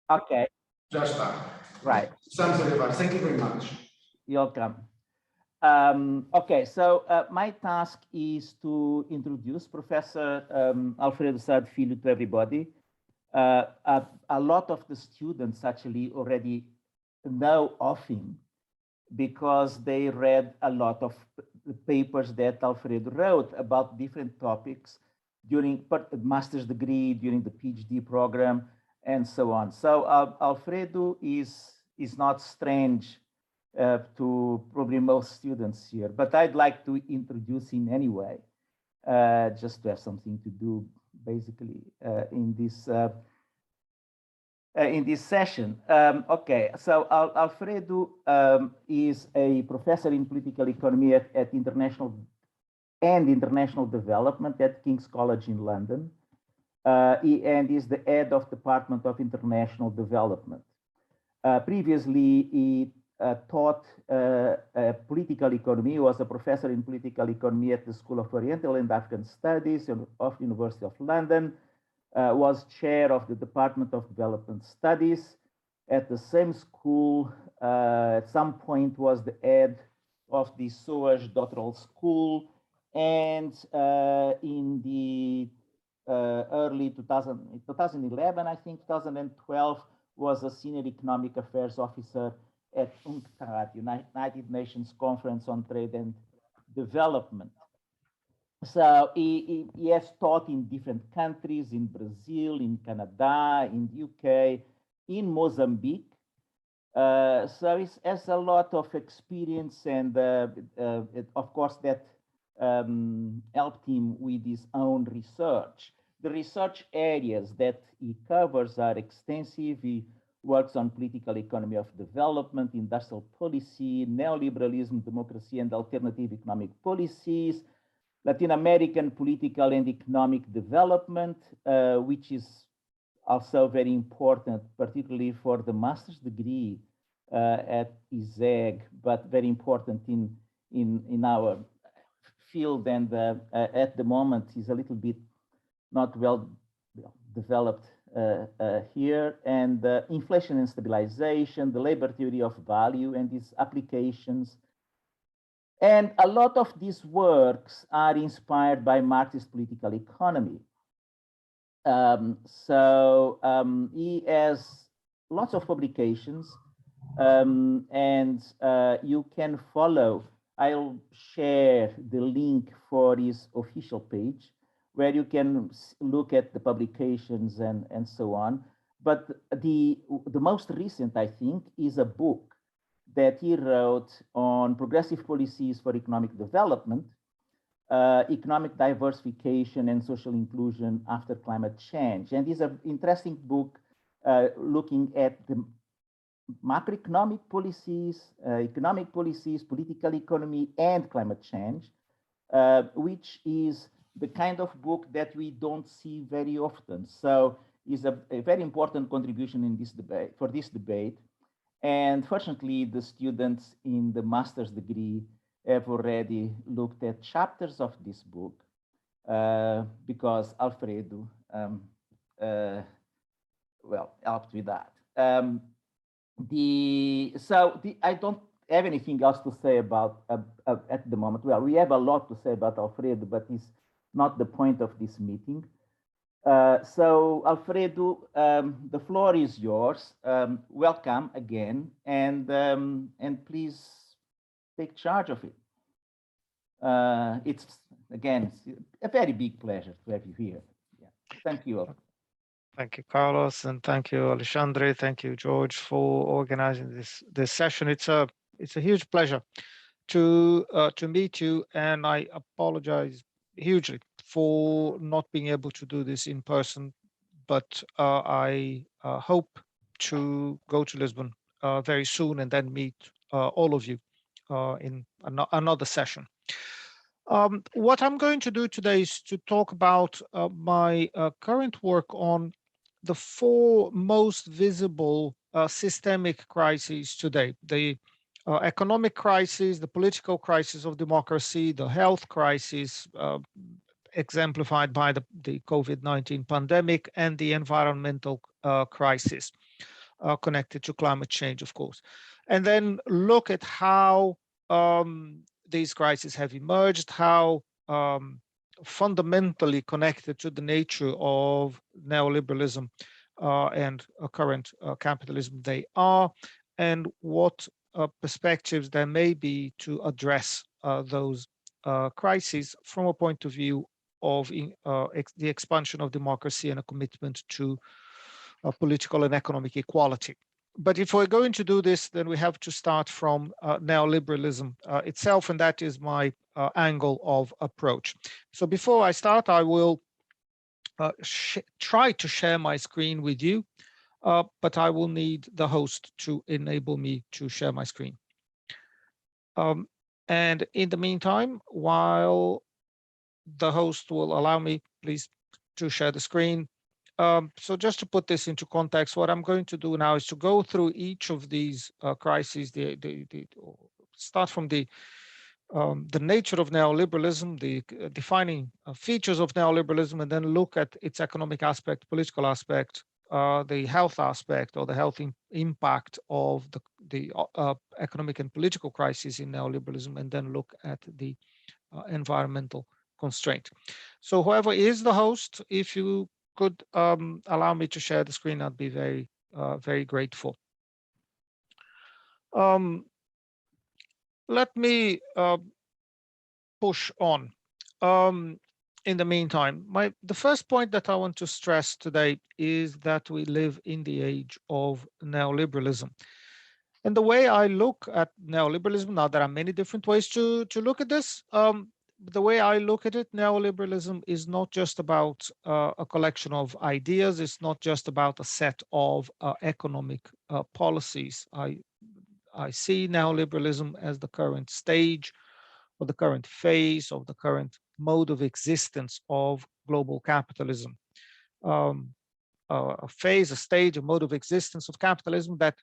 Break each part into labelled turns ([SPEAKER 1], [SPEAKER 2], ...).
[SPEAKER 1] Ok.
[SPEAKER 2] Já está.
[SPEAKER 1] Right.
[SPEAKER 2] Estamos a gravar. Thank you very much.
[SPEAKER 1] You're welcome. Okay, so my task is to introduce Professor Alfredo Saad-Filho to everybody. A lot of the students actually already know of him because they read a lot of the papers that Alfredo wrote about different topics during master's degree, during the PhD program, and so on. So Alfredo is not strange to probably most students here, but I'd like to introduce him anyway, just to have something to do basically in this session. Okay, so Alfredo is a professor in political economy at international development at King's College in London, and is the head of Department of International Development. Previously, he taught political economy. He was a professor in political economy at the School of Oriental and African Studies of the University of London, was chair of the Department of Development Studies at the same school. At some point was the head of the SOAS doctoral school, and in the early 2011, I think 2012, was a senior economic affairs officer at UNCTAD, United Nations Conference on Trade and Development. So he has taught in different countries, in Brazil, in Canada, in the UK, in Mozambique. So he has a lot of experience, and of course that helped him with his own research. The research areas that he covers are extensive. He works on political economy of development, industrial policy, neoliberalism, democracy and alternative economic policies, Latin American political and economic development, which is also very important, particularly for the master's degree at ISEG, but very important in our field, and at the moment is a little bit not well developed here, and inflation and stabilization, the labor theory of value and its applications. And a lot of these works are inspired by Marxist political economy. He has lots of publications, and you can follow. I'll share the link for his official page, where you can look at the publications and so on. But the most recent, I think, is a book that he wrote on progressive policies for economic development, economic diversification and social inclusion after climate change. And it's an interesting book looking at the macroeconomic policies, economic policies, political economy, and climate change, which is the kind of book that we don't see very often. So it's a very important contribution in this debate, for this debate. And fortunately, the students in the master's degree have already looked at chapters of this book because Alfredo helped with that. I don't have anything else to say about at the moment. Well, we have a lot to say about Alfredo, but it's not the point of this meeting. So Alfredo, the floor is yours. Welcome again, and please take charge of it. It's again a very big pleasure to have you here. Yeah. Thank you.
[SPEAKER 3] Thank you, Carlos, and thank you, Alexandre. Thank you, George, for organizing this session. It's a huge pleasure to meet you, and I apologize hugely for not being able to do this in person, but I hope to go to Lisbon very soon and then meet all of you in another session. What I'm going to do today is to talk about my current work on the four most visible systemic crises today: the economic crisis, the political crisis of democracy, the health crisis exemplified by the COVID-19 pandemic, and the environmental crisis connected to climate change, of course, and then look at how these crises have emerged, how fundamentally connected to the nature of neoliberalism and current capitalism they are, and what perspectives there may be to address those crises from a point of view of the expansion of democracy and a commitment to political and economic equality. But if we're going to do this, then we have to start from neoliberalism itself, and that is my angle of approach. So before I start, I will try to share my screen with you, but I will need the host to enable me to share my screen. And in the meantime, while the host will allow me, please, to share the screen. So just to put this into context, what I'm going to do now is to go through each of these crises, start from the nature of neoliberalism, the defining features of neoliberalism, and then look at its economic aspect, political aspect, the health aspect, or the health impact of the economic and political crisis in neoliberalism, and then look at the environmental constraint. So whoever is the host, if you could allow me to share the screen, I'd be very, very grateful. Let me push on. In the meantime, the first point that I want to stress today is that we live in the age of neoliberalism. And the way I look at neoliberalism, now there are many different ways to look at this. The way I look at it, neoliberalism is not just about a collection of ideas. It's not just about a set of economic policies. I see neoliberalism as the current stage or the current phase of the current mode of existence of global capitalism. A phase, a stage, a mode of existence of capitalism that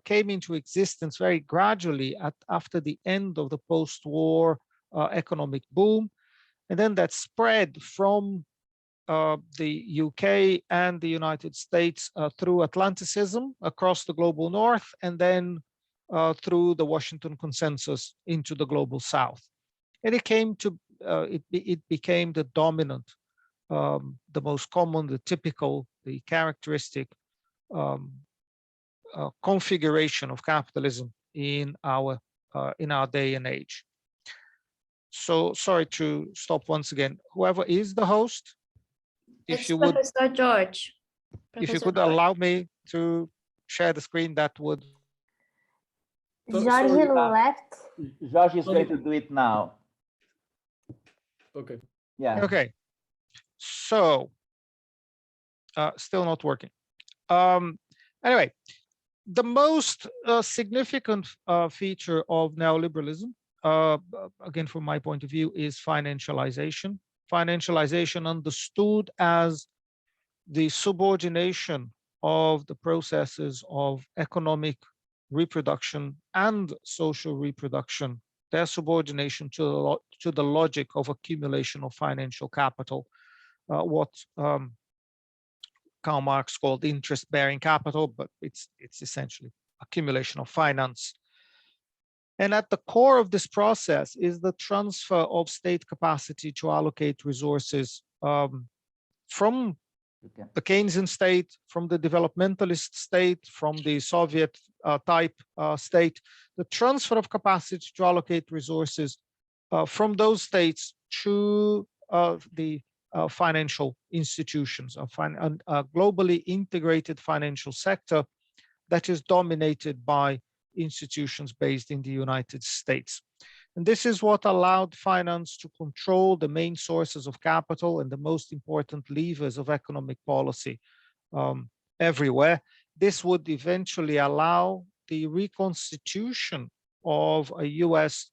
[SPEAKER 3] came into existence very gradually after the end of the post-war economic boom, and then that spread from the UK and the United States through Atlanticism across the global north, and then through the Washington Consensus into the global south. And it came to, it became the dominant, the most common, the typical, the characteristic configuration of capitalism in our day and age. So sorry to stop once again. Whoever is the host, if you would,
[SPEAKER 4] Professor George.
[SPEAKER 3] if you could allow me to share the screen, that would.
[SPEAKER 4] George left.
[SPEAKER 1] George is going to do it now.
[SPEAKER 2] Okay.
[SPEAKER 1] Yeah.
[SPEAKER 3] Okay. So still not working. Anyway, the most significant feature of neoliberalism, again, from my point of view, is financialization. Financialization understood as the subordination of the processes of economic reproduction and social reproduction, their subordination to the logic of accumulation of financial capital, what Karl Marx called interest-bearing capital, but it's essentially accumulation of finance. And at the core of this process is the transfer of state capacity to allocate resources from the Keynesian state, from the developmentalist state, from the Soviet type state, the transfer of capacity to allocate resources from those states to the financial institutions, a globally integrated financial sector that is dominated by institutions based in the United States. And this is what allowed finance to control the main sources of capital and the most important levers of economic policy everywhere. This would eventually allow the reconstitution of a US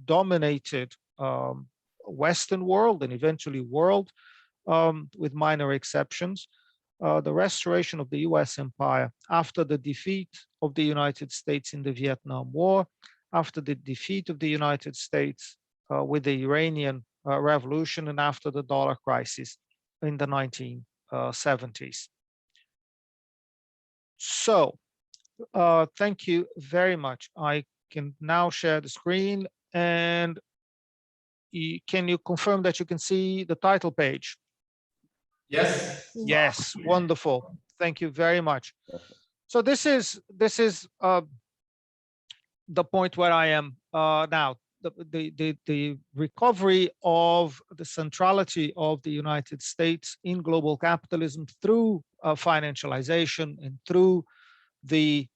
[SPEAKER 3] dominated Western world and eventually world, with minor exceptions, the restoration of the US empire after the defeat of the United States in the Vietnam War, after the defeat of the United States with the Iranian Revolution, and after the dollar crisis in the 1970s. So thank you very much. I can now share the screen, and can you confirm that you can see the title page?
[SPEAKER 2] Yes.
[SPEAKER 3] Yes, wonderful. Thank you very much.
[SPEAKER 1] Perfect.
[SPEAKER 3] So this is the point where I am now. The recovery of the centrality of the United States in global capitalism through financialization and through the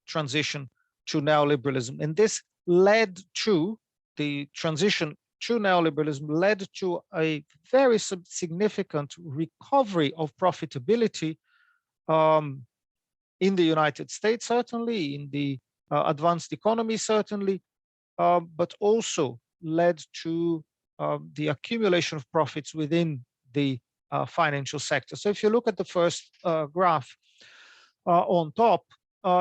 [SPEAKER 3] transition to neoliberalism. And this led to the transition to neoliberalism led to a very significant recovery of profitability in the United States, certainly, in the advanced economy, certainly, but also led to the accumulation of profits within the financial sector. So if you look at the first graph on top,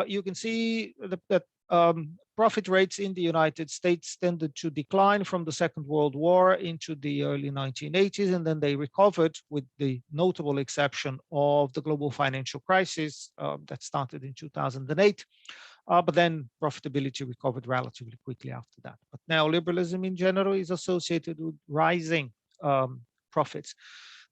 [SPEAKER 3] you can see that profit rates in the United States tended to decline from the Second World War into the early 1980s, and then they recovered, with the notable exception of the global financial crisis that started in 2008. But then profitability recovered relatively quickly after that. But neoliberalism in general is associated with rising profits.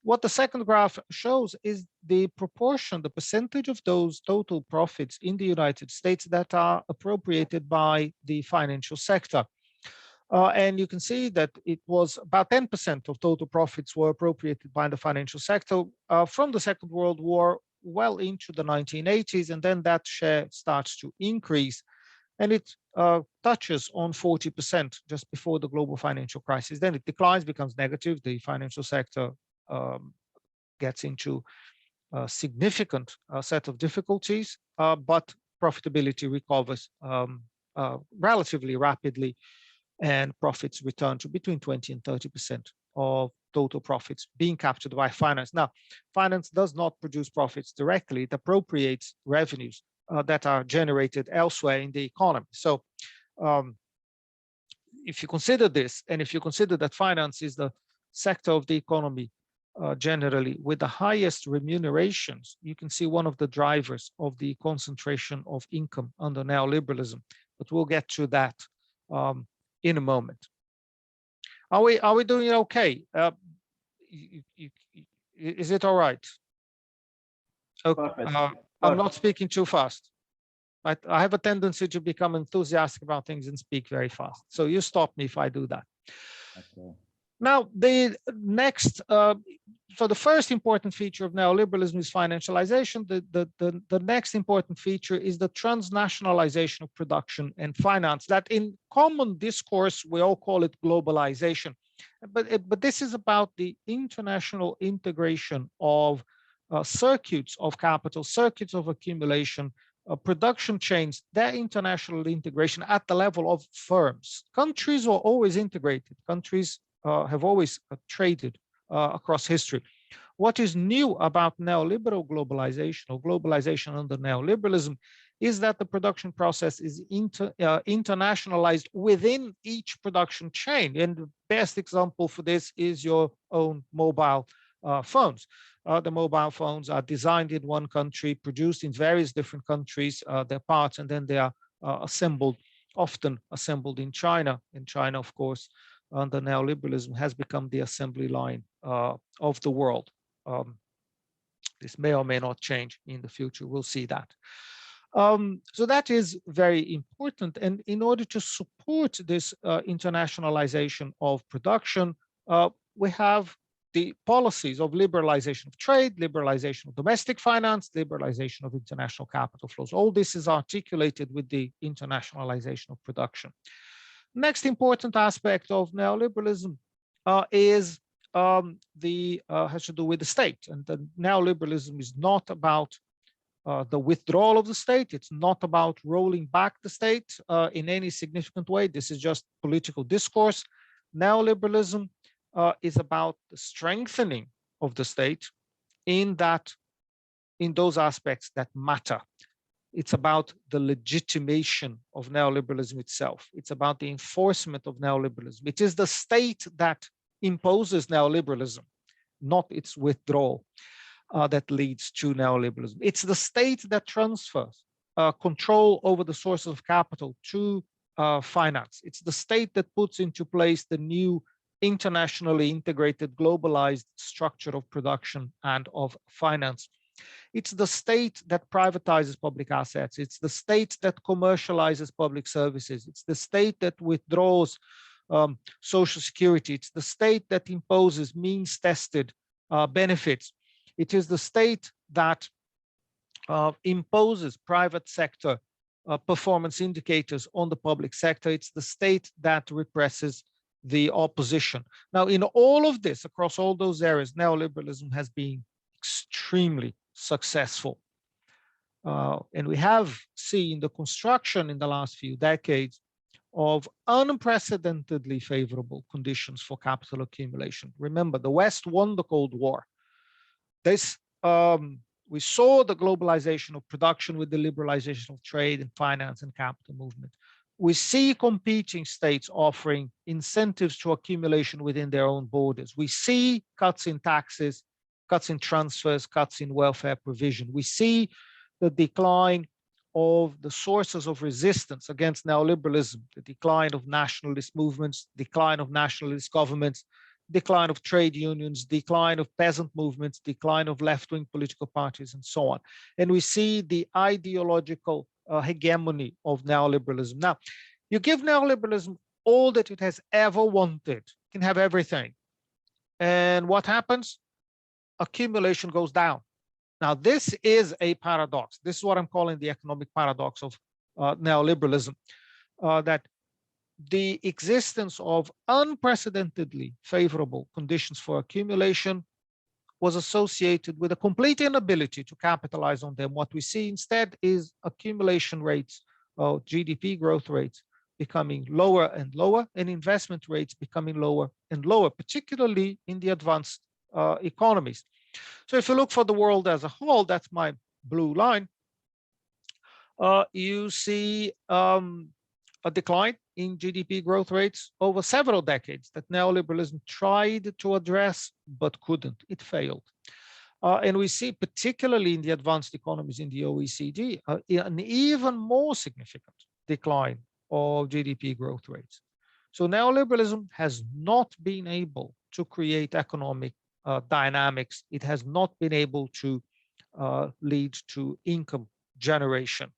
[SPEAKER 3] What the second graph shows is the proportion, the percentage of those total profits in the United States that are appropriated by the financial sector. And you can see that it was about 10% of total profits were appropriated by the financial sector from the Second World War well into the 1980s, and then that share starts to increase, and it touches on 40% just before the global financial crisis. Then it declines, becomes negative. The financial sector gets into a significant set of difficulties, but profitability recovers relatively rapidly, and profits return to between 20 and 30% of total profits being captured by finance. Now, finance does not produce profits directly. It appropriates revenues that are generated elsewhere in the economy. So if you consider this, and if you consider that finance is the sector of the economy generally with the highest remunerations, you can see one of the drivers of the concentration of income under neoliberalism. But we'll get to that in a moment. Are we doing okay? Is it all right? Okay. I'm not speaking too fast. I have a tendency to become enthusiastic about things and speak very fast. So you stop me if I do that.
[SPEAKER 1] Okay.
[SPEAKER 3] Now, the next, so the first important feature of neoliberalism is financialization. The next important feature is the transnationalization of production and finance, that in common discourse, we all call it globalization. But this is about the international integration of circuits of capital, circuits of accumulation, production chains, their international integration at the level of firms. Countries are always integrated. Countries have always traded across history. What is new about neoliberal globalization, or globalization under neoliberalism, is that the production process is internationalized within each production chain. And the best example for this is your own mobile phones. The mobile phones are designed in one country, produced in various different countries, their parts, and then they are assembled, often assembled in China. In China, of course, under neoliberalism has become the assembly line of the world. This may or may not change in the future. We'll see that. So that is very important. And in order to support this internationalization of production, we have the policies of liberalization of trade, liberalization of domestic finance, liberalization of international capital flows. All this is articulated with the internationalization of production. Next important aspect of neoliberalism is has to do with the state. And the neoliberalism is not about the withdrawal of the state. It's not about rolling back the state in any significant way. This is just political discourse. Neoliberalism is about the strengthening of the state in those aspects that matter. It's about the legitimation of neoliberalism itself. It's about the enforcement of neoliberalism. It is the state that imposes neoliberalism, not its withdrawal. that leads to neoliberalism. It's the state that transfers control over the sources of capital to finance. It's the state that puts into place the new internationally integrated, globalized structure of production and of finance. It's the state that privatizes public assets. It's the state that commercializes public services. It's the state that withdraws social security. It's the state that imposes means-tested benefits. It is the state that imposes private sector performance indicators on the public sector. It's the state that represses the opposition. Now, in all of this, across all those areas, neoliberalism has been extremely successful. And we have seen the construction in the last few decades of unprecedentedly favorable conditions for capital accumulation. Remember, the West won the Cold War. This we saw the globalization of production with the liberalization of trade and finance and capital movement. We see competing states offering incentives to accumulation within their own borders. We see cuts in taxes, cuts in transfers, cuts in welfare provision. We see the decline of the sources of resistance against neoliberalism, the decline of nationalist movements, decline of nationalist governments, decline of trade unions, decline of peasant movements, decline of left-wing political parties, and so on. And we see the ideological hegemony of neoliberalism. Now, you give neoliberalism all that it has ever wanted, it can have everything. And what happens? Accumulation goes down. Now, this is a paradox. This is what I'm calling the economic paradox of neoliberalism, that the existence of unprecedentedly favorable conditions for accumulation was associated with a complete inability to capitalize on them. What we see instead is accumulation rates, GDP growth rates becoming lower and lower, and investment rates becoming lower and lower, particularly in the advanced economies. So if you look for the world as a whole, that's my blue line, you see a decline in GDP growth rates over several decades that neoliberalism tried to address but couldn't. It failed. And we see, particularly in the advanced economies in the OECD, an even more significant decline of GDP growth rates. So neoliberalism has not been able to create economic dynamics. It has not been able to lead to income generation.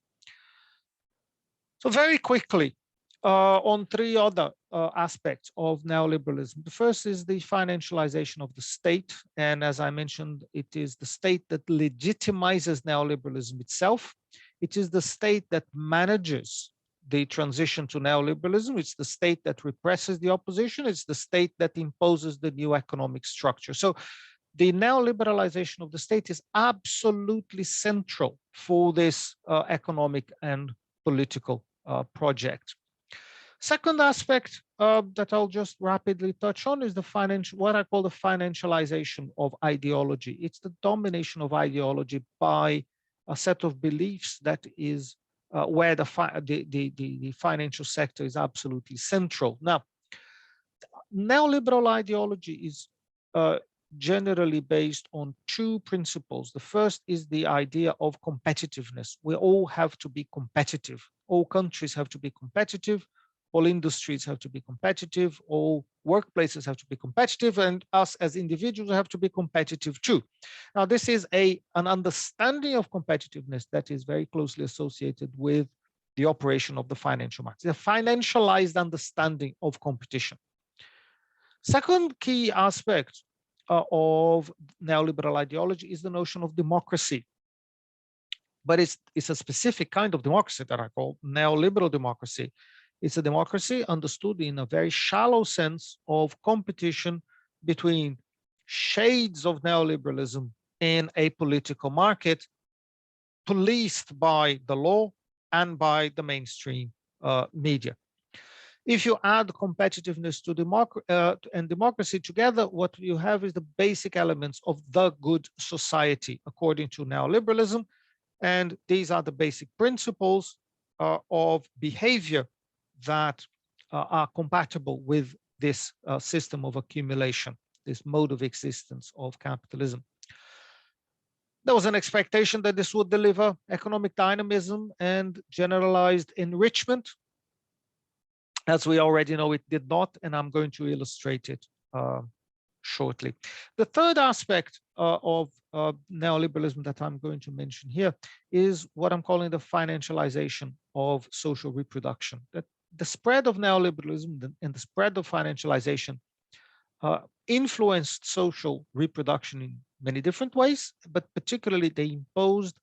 [SPEAKER 3] So very quickly, on three other aspects of neoliberalism. The first is the financialization of the state. And as I mentioned, it is the state that legitimizes neoliberalism itself. It is the state that manages the transition to neoliberalism. It's the state that represses the opposition. It's the state that imposes the new economic structure. So the neoliberalization of the state is absolutely central for this economic and political project. Second aspect that I'll just rapidly touch on is the what I call the financialization of ideology. It's the domination of ideology by a set of beliefs that is where the financial sector is absolutely central. Now, neoliberal ideology is generally based on two principles. The first is the idea of competitiveness. We all have to be competitive. All countries have to be competitive. All industries have to be competitive. All workplaces have to be competitive. And us as individuals have to be competitive too. Now, this is an understanding of competitiveness that is very closely associated with the operation of the financial markets, a financialized understanding of competition. Second key aspect of neoliberal ideology is the notion of democracy. But it's a specific kind of democracy that I call neoliberal democracy. It's a democracy understood in a very shallow sense of competition between shades of neoliberalism in a political market, policed by the law and by the mainstream media. If you add competitiveness to democracy together, what you have is the basic elements of the good society, according to neoliberalism. And these are the basic principles of behavior that are compatible with this system of accumulation, this mode of existence of capitalism. There was an expectation that this would deliver economic dynamism and generalized enrichment. As we already know, it did not, and I'm going to illustrate it shortly. The third aspect of neoliberalism that I'm going to mention here is what I'm calling the financialization of social reproduction. That the spread of neoliberalism and the spread of financialization influenced social reproduction in many different ways, but particularly they imposed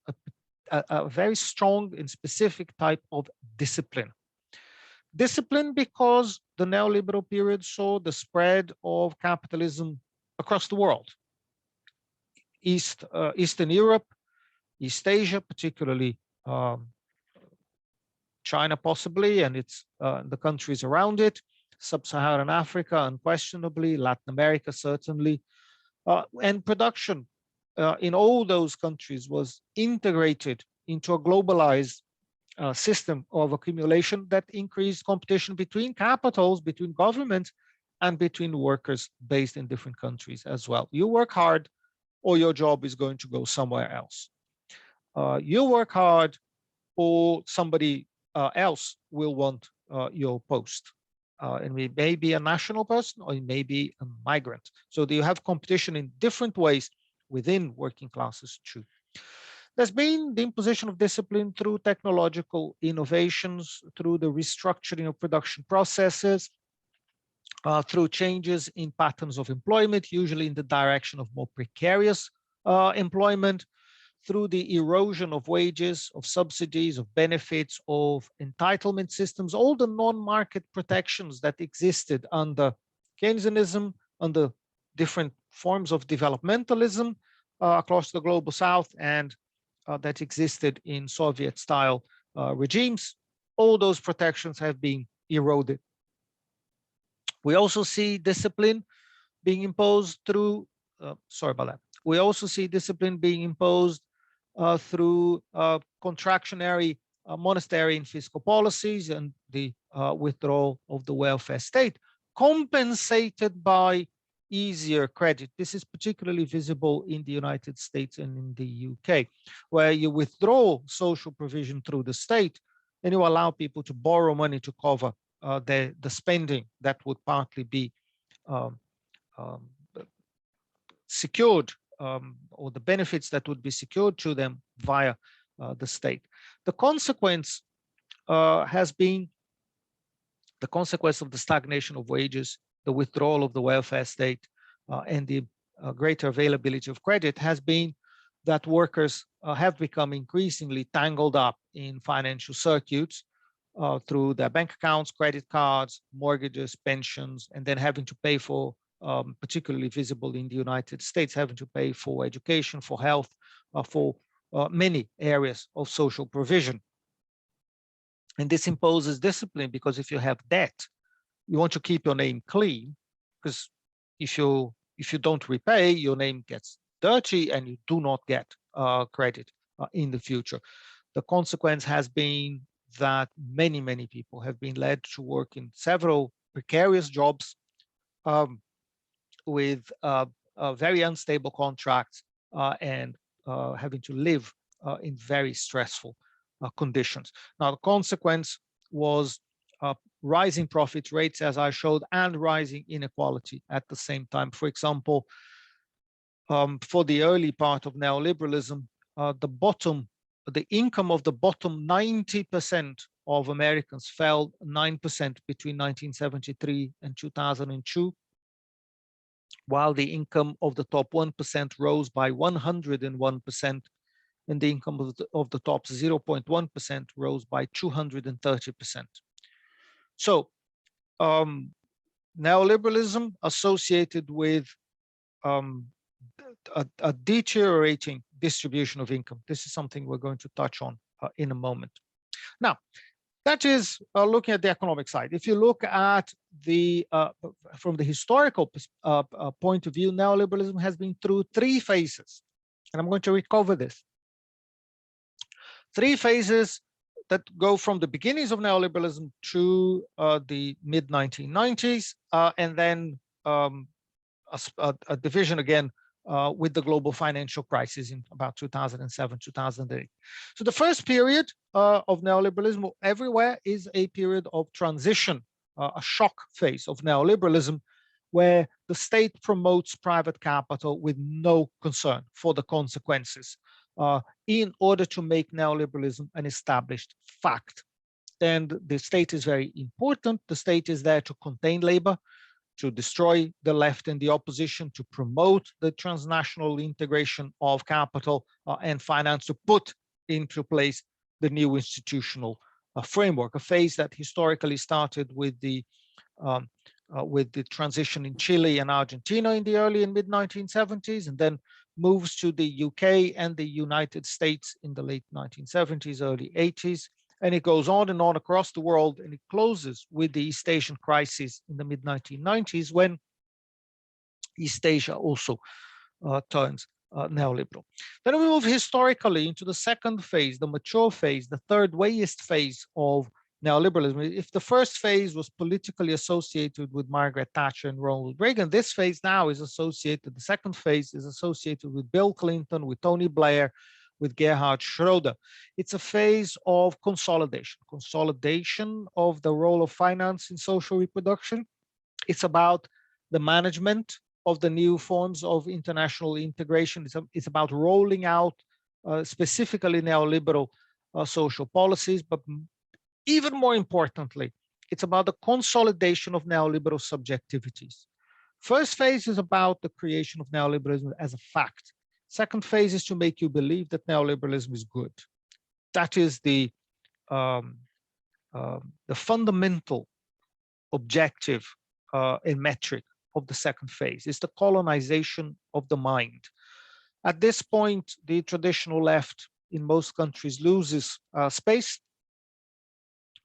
[SPEAKER 3] a very strong and specific type of discipline. Discipline because the neoliberal period saw the spread of capitalism across the world. Eastern Europe, East Asia, particularly China possibly, and it's the countries around it, Sub-Saharan Africa unquestionably, Latin America certainly, and production in all those countries was integrated into a globalized system of accumulation that increased competition between capitals, between governments, and between workers based in different countries as well. You work hard or your job is going to go somewhere else. You work hard or somebody else will want your post. And it may be a national person or it may be a migrant. So you have competition in different ways within working classes too. There's been the imposition of discipline through technological innovations, through the restructuring of production processes, through changes in patterns of employment, usually in the direction of more precarious employment, through the erosion of wages, of subsidies, of benefits, of entitlement systems, all the non-market protections that existed under Keynesianism, under different forms of developmentalism across the global South, and that existed in Soviet-style regimes. All those protections have been eroded. We also see discipline being imposed through, we also see discipline being imposed through contractionary monetary and fiscal policies and the withdrawal of the welfare state, compensated by easier credit. This is particularly visible in the United States and in the UK, where you withdraw social provision through the state and you allow people to borrow money to cover the spending that would partly be secured, or the benefits that would be secured to them via the state. The consequence has been the consequence of the stagnation of wages, the withdrawal of the welfare state, and the greater availability of credit has been that workers have become increasingly tangled up in financial circuits through their bank accounts, credit cards, mortgages, pensions, and then having to pay for, particularly visible in the United States, having to pay for education, for health, for many areas of social provision. And this imposes discipline because if you have debt, you want to keep your name clean, because if you don't repay, your name gets dirty and you do not get credit in the future. The consequence has been that many people have been led to work in several precarious jobs with very unstable contracts and having to live in very stressful conditions. Now, the consequence was rising profit rates, as I showed, and rising inequality at the same time. For example, for the early part of neoliberalism, the income of the bottom 90% of Americans fell 9% between 1973 and 2002, while the income of the top 1% rose by 101%, and the income of the top 0.1% rose by 230%. So neoliberalism associated with a deteriorating distribution of income. This is something we're going to touch on in a moment. Now, that is looking at the economic side. If you look at the from the historical point of view, neoliberalism has been through three phases, and I'm going to recover this. Three phases that go from the beginnings of neoliberalism to the mid-1990s, and then a division again with the global financial crisis in about 2007, 2008. So the first period of neoliberalism everywhere is a period of transition, a shock phase of neoliberalism, where the state promotes private capital with no concern for the consequences in order to make neoliberalism an established fact. And the state is very important. The state is there to contain labor, to destroy the left and the opposition, to promote the transnational integration of capital and finance, to put into place the new institutional framework, a phase that historically started with the transition in Chile and Argentina in the early and mid 1970s, and then moves to the UK and the United States in the late 1970s, early 80s. And it goes on and on across the world, and it closes with the East Asian crisis in the mid 1990s, when East Asia also turns neoliberal. Then we move historically into the second phase, the mature phase, the third wayist phase of neoliberalism. If the first phase was politically associated with Margaret Thatcher and Ronald Reagan, this phase now is associated, the second phase is associated with Bill Clinton, with Tony Blair, with Gerhard Schroeder. It's a phase of consolidation of the role of finance in social reproduction. It's about the management of the new forms of international integration. It's about rolling out specifically neoliberal social policies, but even more importantly, it's about the consolidation of neoliberal subjectivities. First phase is about the creation of neoliberalism as a fact. Second phase is to make you believe that neoliberalism is good. That is the fundamental objective and metric of the second phase. It's the colonization of the mind. At this point, the traditional left in most countries loses space,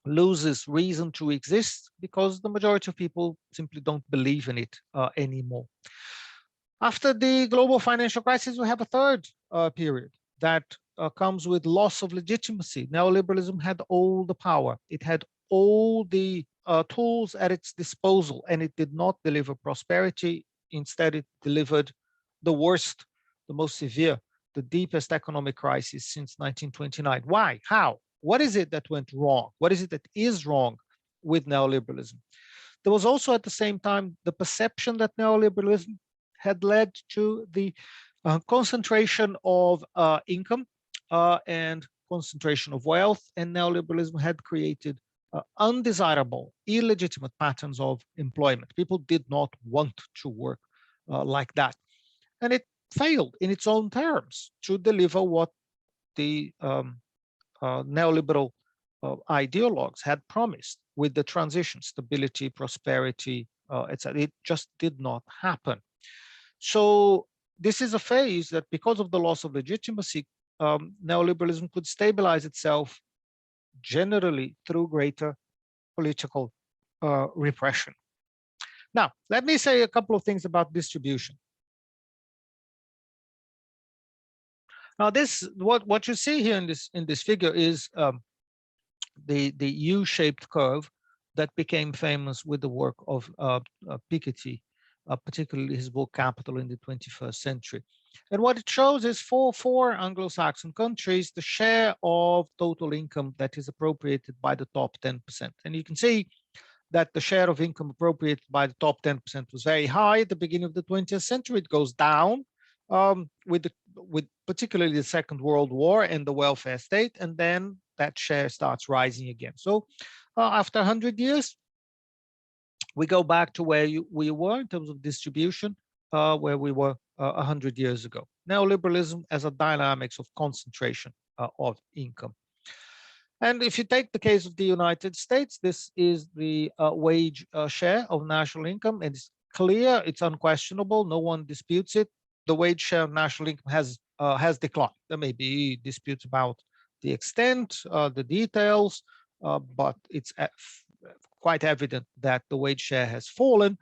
[SPEAKER 3] loses reason to exist, because the majority of people simply don't believe in it anymore. After the global financial crisis, we have a third period that comes with loss of legitimacy. Neoliberalism had all the power. It had all the tools at its disposal, and it did not deliver prosperity. Instead, it delivered the worst, the most severe, the deepest economic crisis since 1929. Why? How? What is it that went wrong? What is it that is wrong with neoliberalism? There was also at the same time the perception that neoliberalism had led to the concentration of income and concentration of wealth, and neoliberalism had created undesirable, illegitimate patterns of employment. People did not want to work like that. And it failed in its own terms to deliver what the neoliberal ideologues had promised with the transition, stability, prosperity, etc. It just did not happen. So this is a phase that, because of the loss of legitimacy, neoliberalism could stabilize itself generally through greater political repression. Now, let me say a couple of things about distribution. Now, what you see here in this figure is the U-shaped curve that became famous with the work of Piketty, particularly his book Capital in the 21st Century. And what it shows is for four Anglo-Saxon countries, the share of total income that is appropriated by the top 10%. And you can see that the share of income appropriated by the top 10% was very high at the beginning of the 20th century. It goes down with particularly the Second World War and the welfare state, and then that share starts rising again. So after 100 years, we go back to where we were in terms of distribution, where we were 100 years ago. Neoliberalism as a dynamics of concentration of income. And if you take the case of the United States, this is the wage share of national income. And it's clear, it's unquestionable, no one disputes it. The wage share of national income has declined. There may be disputes about the extent, the details, but it's quite evident that the wage share has fallen.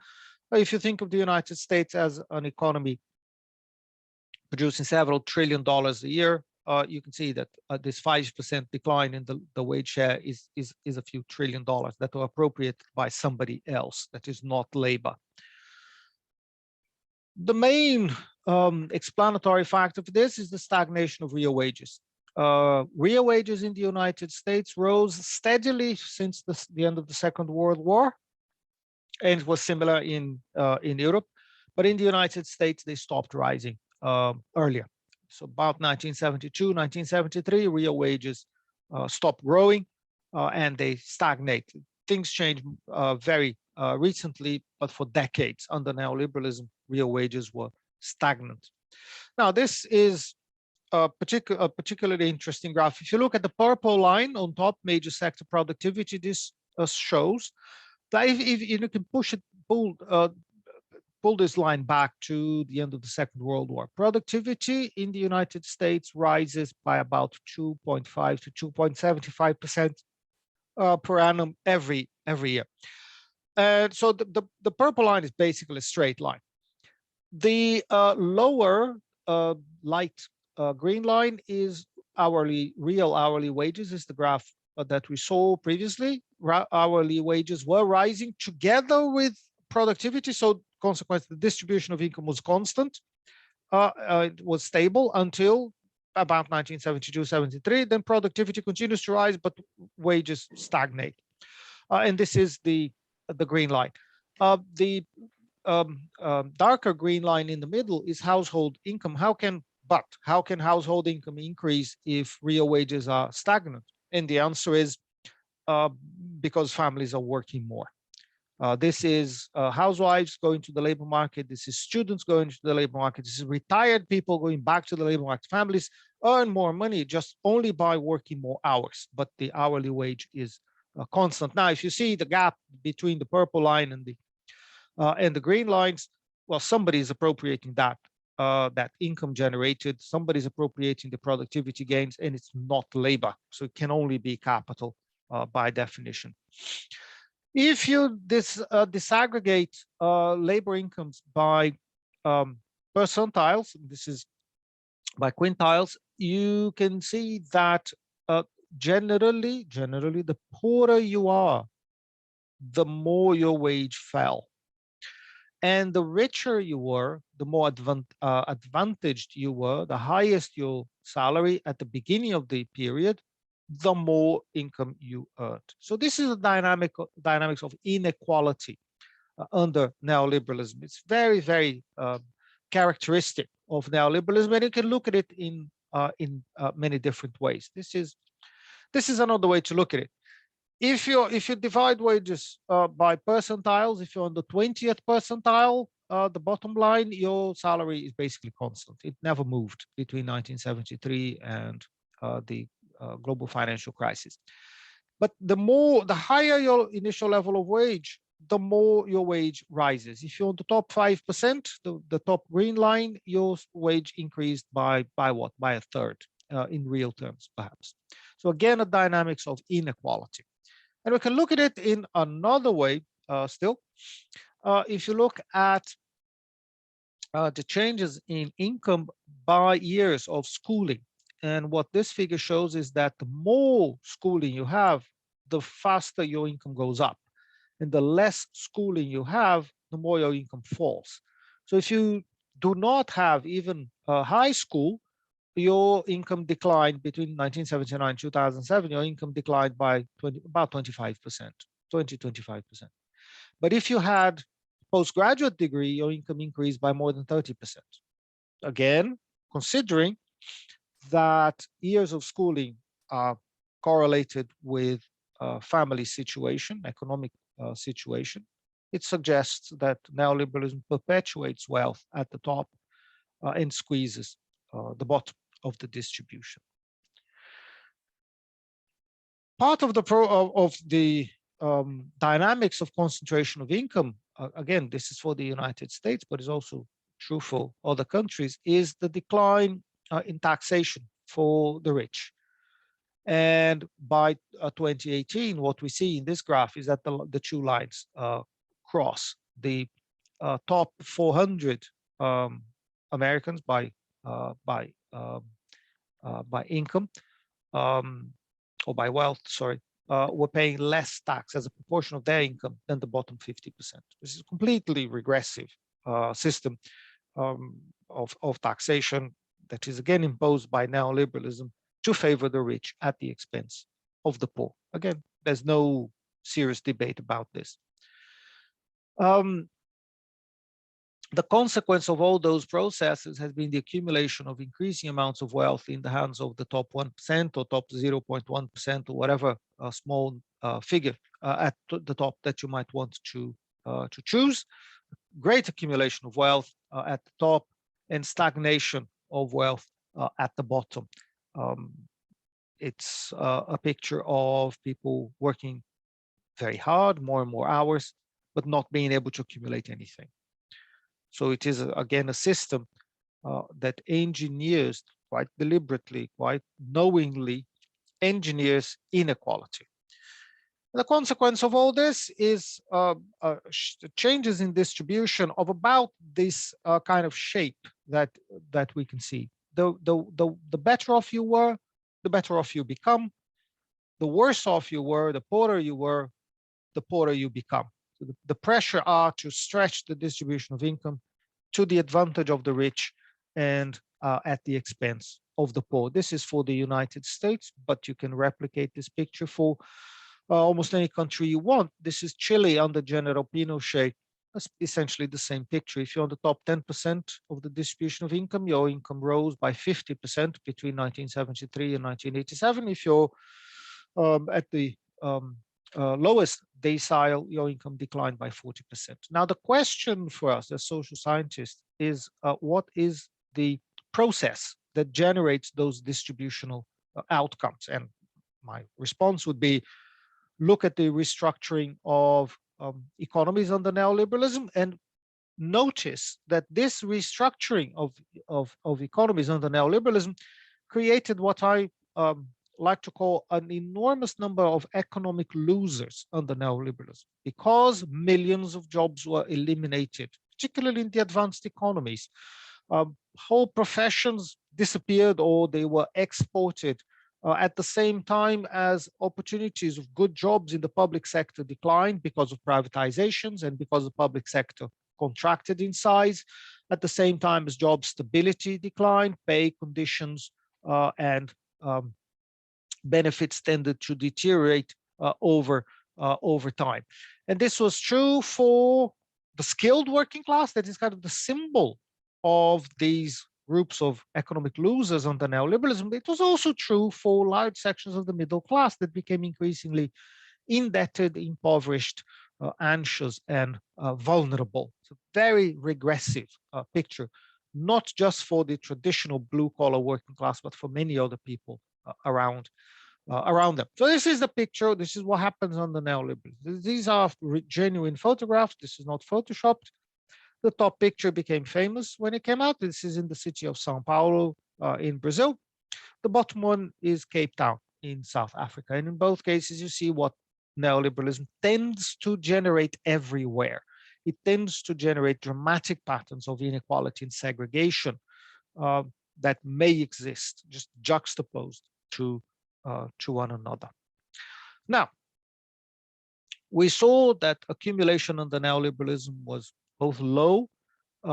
[SPEAKER 3] If you think of the United States as an economy producing several $1 trillion a year, you can see that this 5% decline in the wage share is a few $1 trillion that are appropriated by somebody else that is not labor. The main explanatory factor for this is the stagnation of real wages. Real wages in the United States rose steadily since the end of the Second World War, and it was similar in Europe, but in the United States they stopped rising earlier. So about 1972, 1973, real wages stopped growing and they stagnated. Things changed very recently, but for decades under neoliberalism, real wages were stagnant. Now, this is a particularly interesting graph. If you look at the purple line on top, major sector productivity, this shows that if you can pull this line back to the end of the Second World War, productivity in the United States rises by about 2.5 to 2.75% per annum every year. And so the purple line is basically a straight line. The lower light green line is real hourly wages, is the graph that we saw previously. Hourly wages were rising together with productivity, so consequently the distribution of income was constant. It was stable until about 1972-73. Then productivity continues to rise, but wages stagnate. And this is the green line. The darker green line in the middle is household income. How can household income increase if real wages are stagnant? And the answer is because families are working more. This is housewives going to the labor market. This is students going to the labor market. This is retired people going back to the labor market. Families earn more money just only by working more hours, but the hourly wage is constant. Now, if you see the gap between the purple line and the green lines, well, somebody is appropriating that income generated. Somebody is appropriating the productivity gains, and it's not labor, so it can only be capital by definition. If you disaggregate labor incomes by percentiles, this is by quintiles, you can see that generally, the poorer you are, the more your wage fell. And the richer you were, the more advantaged you were, the highest your salary at the beginning of the period, the more income you earned. So this is a dynamics of inequality under neoliberalism. It's very, very characteristic of neoliberalism, and you can look at it in many different ways. This is another way to look at it. If you divide wages by percentiles, if you're on the 20th percentile, the bottom line, your salary is basically constant. It never moved between 1973 and the global financial crisis. But the higher your initial level of wage, the more your wage rises. If you're on the top 5%, the top green line, your wage increased by what? By a third in real terms, perhaps. So again, a dynamics of inequality. And we can look at it in another way still. If you look at the changes in income by years of schooling, and what this figure shows is that the more schooling you have, the faster your income goes up. And the less schooling you have, the more your income falls. So if you do not have even high school, your income declined between 1979 and 2007, your income declined by about 25%, 25%. But if you had postgraduate degree, your income increased by more than 30%. Again, considering that years of schooling are correlated with family situation, economic situation, it suggests that neoliberalism perpetuates wealth at the top and squeezes the bottom of the distribution. Part of the dynamics of concentration of income, again, this is for the United States, but is also true for other countries, is the decline in taxation for the rich. And by 2018, what we see in this graph is that the two lines cross. The top 400 Americans by income or by wealth, sorry, were paying less tax as a proportion of their income than the bottom 50%. This is a completely regressive system of taxation that is again imposed by neoliberalism to favor the rich at the expense of the poor. Again, there's no serious debate about this. The consequence of all those processes has been the accumulation of increasing amounts of wealth in the hands of the top 1% or top 0.1% or whatever small figure at the top that you might want to choose. Great accumulation of wealth at the top and stagnation of wealth at the bottom. It's a picture of people working very hard, more and more hours, but not being able to accumulate anything. So it is, again, a system that engineers quite deliberately, quite knowingly, engineers inequality. The consequence of all this is changes in distribution of about this kind of shape that we can see. The better off you were, the better off you become. The worse off you were, the poorer you were, the poorer you become. So the pressure are to stretch the distribution of income to the advantage of the rich and at the expense of the poor. This is for the United States, but you can replicate this picture for almost any country you want. This is Chile under General Pinochet. That's essentially the same picture. If you're on the top 10% of the distribution of income, your income rose by 50% between 1973 and 1987. If you're at the lowest decile, your income declined by 40%. Now, the question for us as social scientists is what is the process that generates those distributional outcomes? And my response would be, look at the restructuring of economies under neoliberalism and notice that this restructuring of economies under neoliberalism created what I like to call an enormous number of economic losers under neoliberalism, because millions of jobs were eliminated, particularly in the advanced economies. Whole professions disappeared or they were exported at the same time as opportunities of good jobs in the public sector declined because of privatizations and because the public sector contracted in size, at the same time as job stability declined, pay conditions and benefits tended to deteriorate over time. And this was true for the skilled working class, that is kind of the symbol of these groups of economic losers under neoliberalism. It was also true for large sections of the middle class that became increasingly indebted, impoverished, anxious, and vulnerable. It's a very regressive picture, not just for the traditional blue-collar working class, but for many other people around them. So this is the picture. This is what happens under neoliberalism. These are genuine photographs. This is not photoshopped. The top picture became famous when it came out. This is in the city of São Paulo in Brazil. The bottom one is Cape Town in South Africa. And in both cases, you see what neoliberalism tends to generate everywhere. It tends to generate dramatic patterns of inequality and segregation that may exist, just juxtaposed to one another. Now, we saw that accumulation under neoliberalism was both low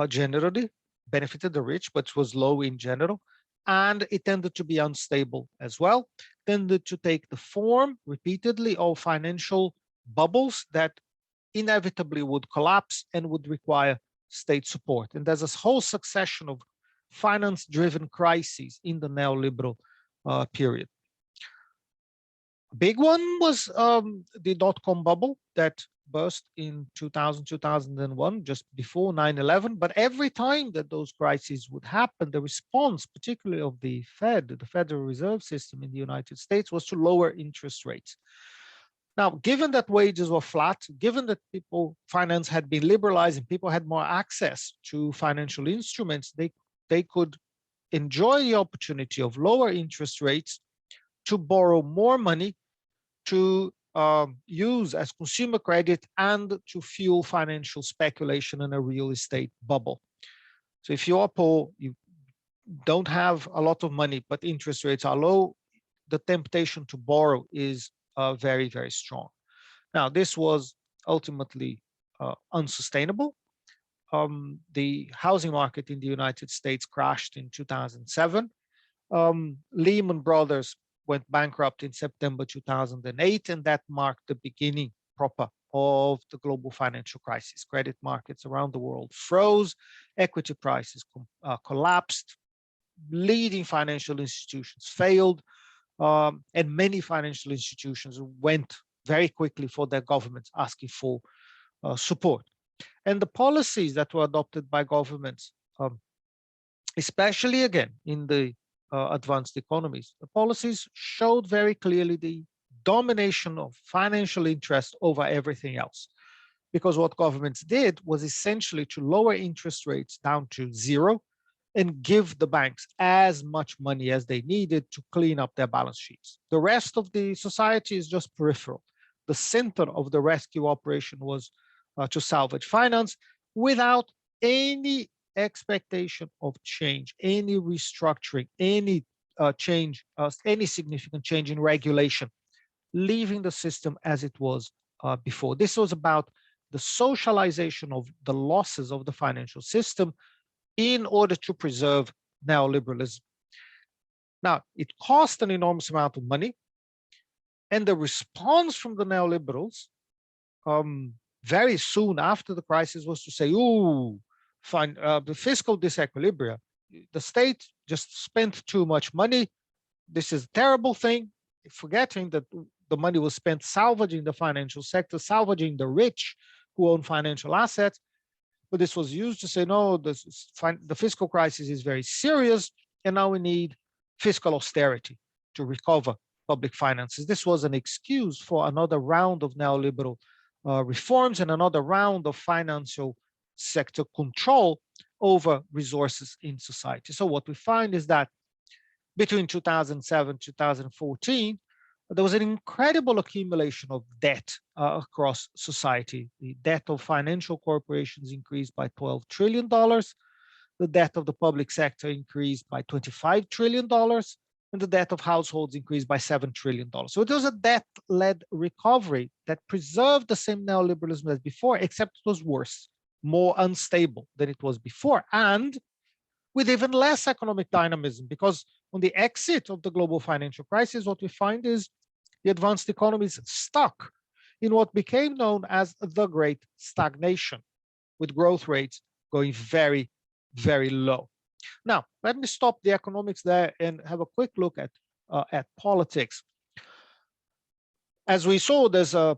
[SPEAKER 3] generally, benefited the rich, but was low in general, and it tended to be unstable as well, tended to take the form repeatedly of financial bubbles that inevitably would collapse and would require state support. And there's this whole succession of finance-driven crises in the neoliberal period. A big one was the dot-com bubble that burst in 2000, 2001, just before 9/11. But every time that those crises would happen, the response, particularly of the Fed, the Federal Reserve System in the United States, was to lower interest rates. Now, given that wages were flat, given that finance had been liberalized and people had more access to financial instruments, they could enjoy the opportunity of lower interest rates to borrow more money to use as consumer credit and to fuel financial speculation in a real estate bubble. So if you are poor, you don't have a lot of money, but interest rates are low, the temptation to borrow is very, very strong. Now, this was ultimately unsustainable. the housing market in the United States crashed in 2007. Lehman Brothers went bankrupt in September 2008, and that marked the beginning proper of the global financial crisis. Credit markets around the world froze, equity prices collapsed, leading financial institutions failed, and many financial institutions went very quickly for their governments asking for support. And the policies that were adopted by governments, especially again in the advanced economies, the policies showed very clearly the domination of financial interest over everything else. Because what governments did was essentially to lower interest rates down to zero and give the banks as much money as they needed to clean up their balance sheets. The rest of the society is just peripheral. The center of the rescue operation was to salvage finance without any expectation of change, any restructuring, any change, any significant change in regulation, leaving the system as it was before. This was about the socialization of the losses of the financial system in order to preserve neoliberalism. Now, it cost an enormous amount of money, and the response from the neoliberals very soon after the crisis was to say, "Ooh, fine, the fiscal disequilibrium, the state just spent too much money. This is a terrible thing," forgetting that the money was spent salvaging the financial sector, salvaging the rich who own financial assets. But this was used to say, no, the fiscal crisis is very serious, and now we need fiscal austerity to recover public finances. This was an excuse for another round of neoliberal reforms and another round of financial sector control over resources in society. So what we find is that between 2007 2014, there was an incredible accumulation of debt across society. The debt of financial corporations increased by $12 trillion. The debt of the public sector increased by $25 trillion. And the debt of households increased by $7 trillion. So it was a debt-led recovery that preserved the same neoliberalism as before, except it was worse, more unstable than it was before, and with even less economic dynamism, because on the exit of the global financial crisis, what we find is the advanced economies stuck in what became known as the Great Stagnation, with growth rates going very, very low. Now, let me stop the economics there and have a quick look at politics. As we saw, there's a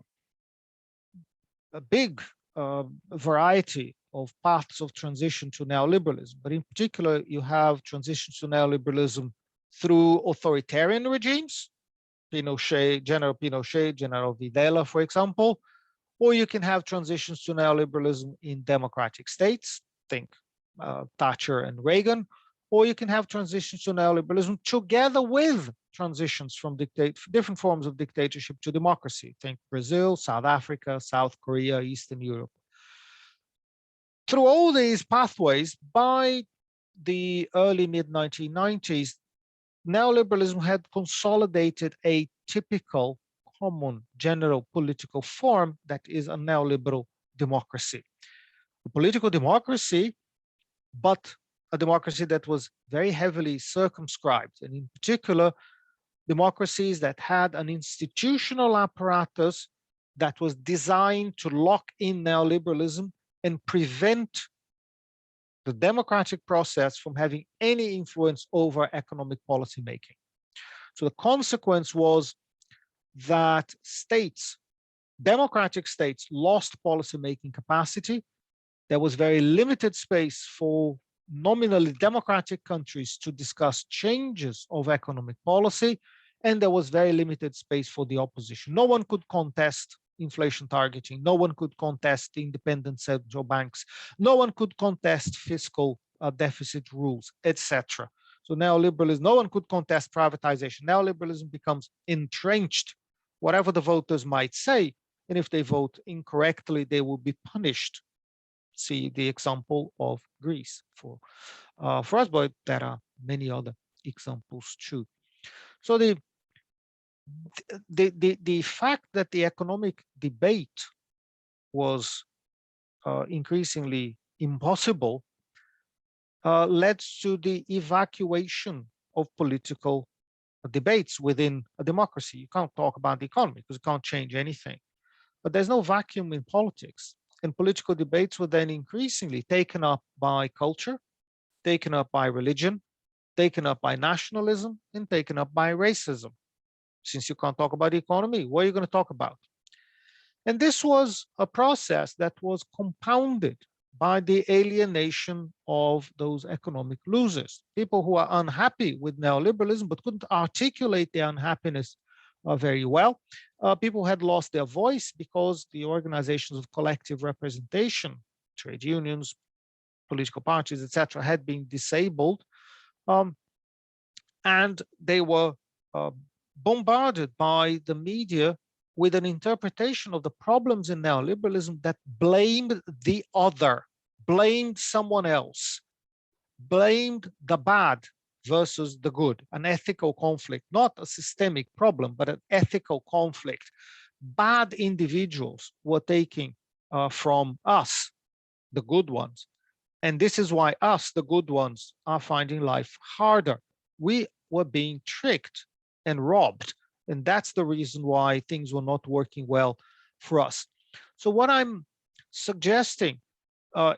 [SPEAKER 3] big variety of paths of transition to neoliberalism, but in particular, you have transitions to neoliberalism through authoritarian regimes, Pinochet, General Videla, for example, or you can have transitions to neoliberalism in democratic states, think Thatcher and Reagan, or you can have transitions to neoliberalism together with transitions from different forms of dictatorship to democracy, think Brazil, South Africa, South Korea, Eastern Europe. Through all these pathways, by the early mid-1990s, neoliberalism had consolidated a typical, common, general political form that is a neoliberal democracy. A political democracy, but a democracy that was very heavily circumscribed, and in particular, democracies that had an institutional apparatus that was designed to lock in neoliberalism and prevent the democratic process from having any influence over economic policy making. So the consequence was that states, democratic states, lost policy making capacity. There was very limited space for nominally democratic countries to discuss changes of economic policy, and there was very limited space for the opposition. No one could contest inflation targeting. No one could contest independent central banks. No one could contest fiscal deficit rules, etc. So neoliberalism, no one could contest privatization. Neoliberalism becomes entrenched, whatever the voters might say, and if they vote incorrectly, they will be punished. See the example of Greece for us, but there are many other examples too. So the fact that the economic debate was increasingly impossible led to the evacuation of political debates within a democracy. You can't talk about the economy because you can't change anything. But there's no vacuum in politics. And political debates were then increasingly taken up by culture, taken up by religion, taken up by nationalism, and taken up by racism. Since you can't talk about the economy, what are you going to talk about? And this was a process that was compounded by the alienation of those economic losers, people who are unhappy with neoliberalism but couldn't articulate their unhappiness very well. People had lost their voice because the organizations of collective representation, trade unions, political parties, etc., had been disabled, and they were bombarded by the media with an interpretation of the problems in neoliberalism that blamed the other, blamed someone else, blamed the bad versus the good, an ethical conflict, not a systemic problem, but an ethical conflict. Bad individuals were taking from us, the good ones. And this is why us, the good ones, are finding life harder. We were being tricked and robbed. And that's the reason why things were not working well for us. So what I'm suggesting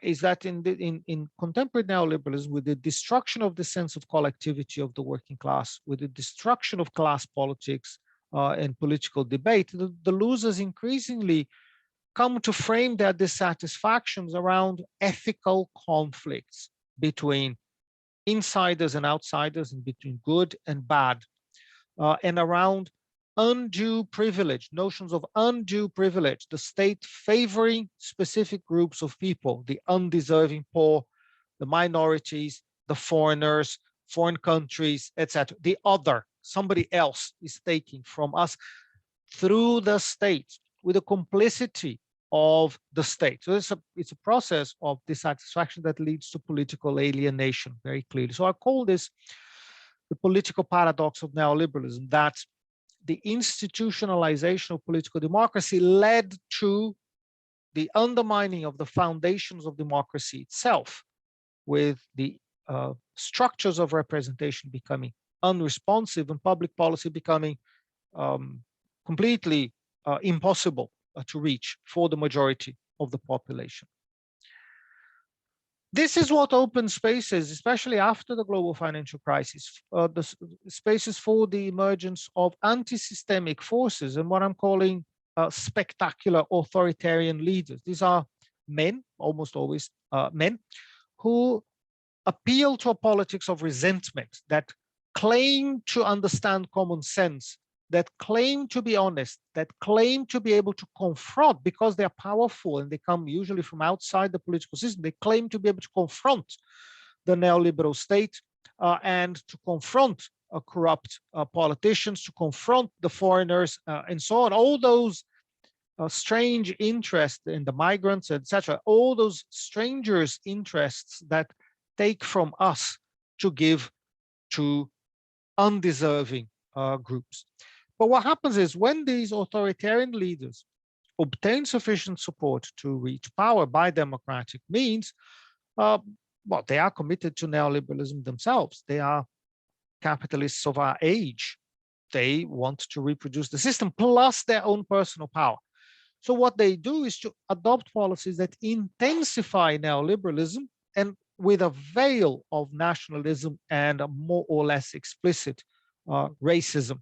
[SPEAKER 3] is that in contemporary neoliberalism, with the destruction of the sense of collectivity of the working class, with the destruction of class politics and political debate, the losers increasingly come to frame their dissatisfactions around ethical conflicts between insiders and outsiders, and between good and bad, and around undue privilege, notions of undue privilege, the state favoring specific groups of people, the undeserving poor, the minorities, the foreigners, foreign countries, etc. The other, somebody else is taking from us through the state with the complicity of the state. So it's a process of dissatisfaction that leads to political alienation very clearly. So I call this the political paradox of neoliberalism, that the institutionalization of political democracy led to the undermining of the foundations of democracy itself, with the structures of representation becoming unresponsive and public policy becoming completely impossible to reach for the majority of the population. This is what open spaces, especially after the global financial crisis, the spaces for the emergence of anti-systemic forces and what I'm calling spectacular authoritarian leaders. These are men, almost always men, who appeal to a politics of resentment, that claim to understand common sense, that claim to be honest, that claim to be able to confront, because they're powerful and they come usually from outside the political system, they claim to be able to confront the neoliberal state and to confront corrupt politicians, to confront the foreigners and so on. All those strange interests in the migrants, etc., all those strangers' interests that take from us to give to undeserving groups. But what happens is when these authoritarian leaders obtain sufficient support to reach power by democratic means, well, they are committed to neoliberalism themselves. They are capitalists of our age. They want to reproduce the system plus their own personal power. So what they do is to adopt policies that intensify neoliberalism and with a veil of nationalism and a more or less explicit racism.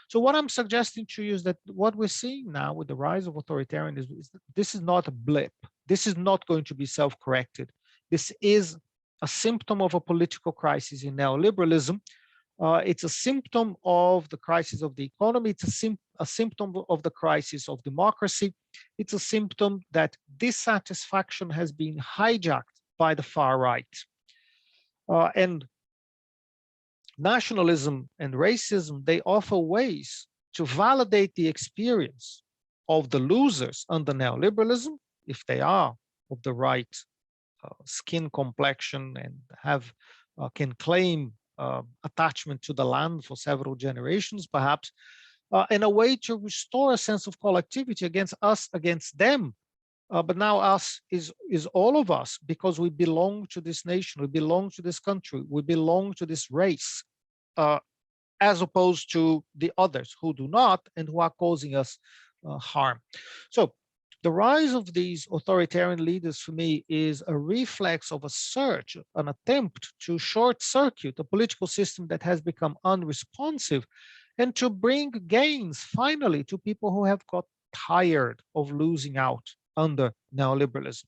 [SPEAKER 3] So what I'm suggesting to you is that what we're seeing now with the rise of authoritarianism is that this is not a blip. This is not going to be self-corrected. This is a symptom of a political crisis in neoliberalism. It's a symptom of the crisis of the economy. It's a symptom of the crisis of democracy. It's a symptom that dissatisfaction has been hijacked by the far right. And nationalism and racism, they offer ways to validate the experience of the losers under neoliberalism, if they are of the right skin complexion and have can claim attachment to the land for several generations, perhaps, in a way to restore a sense of collectivity against us, against them, but now us is all of us, because we belong to this nation, we belong to this country, we belong to this race, as opposed to the others who do not and who are causing us harm. So the rise of these authoritarian leaders, for me, is a reflex of a search, an attempt to short circuit a political system that has become unresponsive, and to bring gains finally to people who have got tired of losing out under neoliberalism.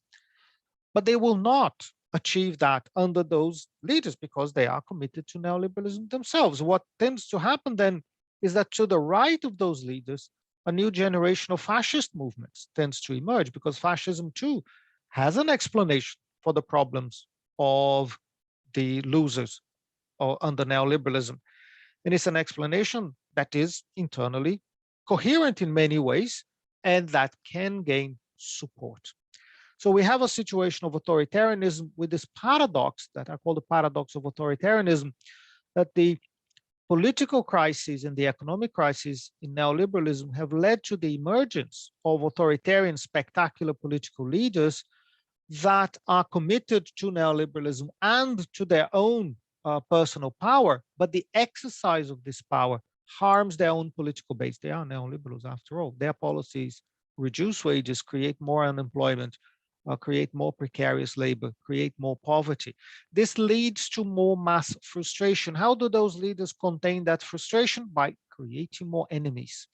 [SPEAKER 3] But they will not achieve that under those leaders because they are committed to neoliberalism themselves. What tends to happen then is that to the right of those leaders, a new generation of fascist movements tends to emerge, because fascism too has an explanation for the problems of the losers under neoliberalism. And it's an explanation that is internally coherent in many ways and that can gain support. So we have a situation of authoritarianism with this paradox that I call the paradox of authoritarianism, that the political crises and the economic crises in neoliberalism have led to the emergence of authoritarian, spectacular political leaders that are committed to neoliberalism and to their own personal power, but the exercise of this power harms their own political base. They are neoliberals after all. Their policies reduce wages, create more unemployment, create more precarious labor, create more poverty. This leads to more mass frustration. How do those leaders contain that frustration? By creating more enemies.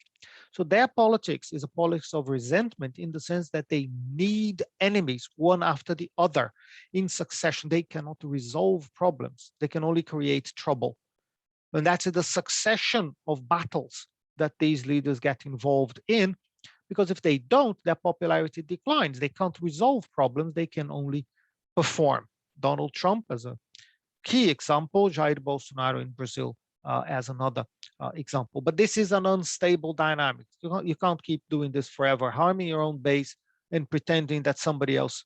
[SPEAKER 3] So their politics is a politics of resentment, in the sense that they need enemies one after the other in succession. They cannot resolve problems. They can only create trouble. And that's the succession of battles that these leaders get involved in, because if they don't, their popularity declines. They can't resolve problems. They can only perform. Donald Trump as a key example, Jair Bolsonaro in Brazil as another example. But this is an unstable dynamic. You can't keep doing this forever, harming your own base and pretending that somebody else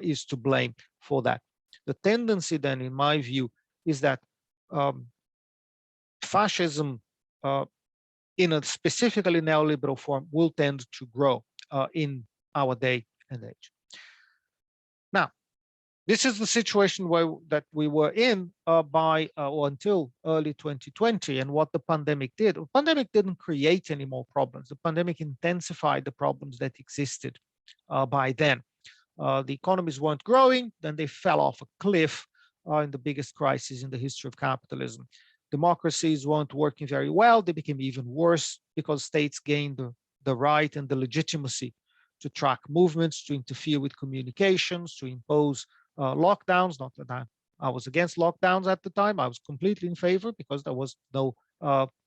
[SPEAKER 3] is to blame for that. The tendency then, in my view, is that fascism in a specifically neoliberal form will tend to grow in our day and age. Now, this is the situation that we were in or until early 2020, and what the pandemic did. The pandemic didn't create any more problems. The pandemic intensified the problems that existed by then. The economies weren't growing, then they fell off a cliff in the biggest crisis in the history of capitalism. Democracies weren't working very well. They became even worse because states gained the right and the legitimacy to track movements, to interfere with communications, to impose lockdowns. Not that I was against lockdowns at the time. I was completely in favor because there was no